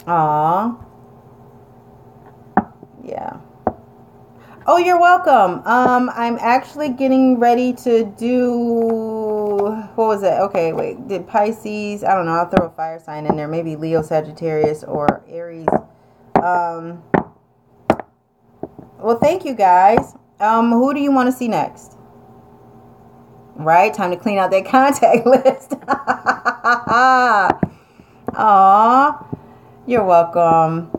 Aw. Yeah. Oh, you're welcome. I'm actually getting ready to do, what was it? Okay, wait. Did Pisces, I don't know. I'll throw a fire sign in there. Maybe Leo, Sagittarius, or Aries. Well, thank you guys. Who do you want to see next? Right? Time to clean out that contact list. Aw. You're welcome.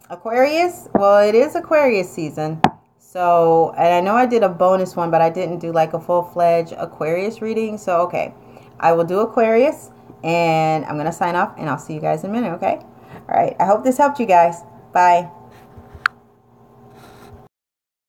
Aquarius? Well, it is Aquarius season. So, and I know I did a bonus one, but I didn't do like a full-fledged Aquarius reading. So, okay. I will do Aquarius, and I'm going to sign off, and I'll see you guys in a minute, okay? All right. I hope this helped you guys. Bye.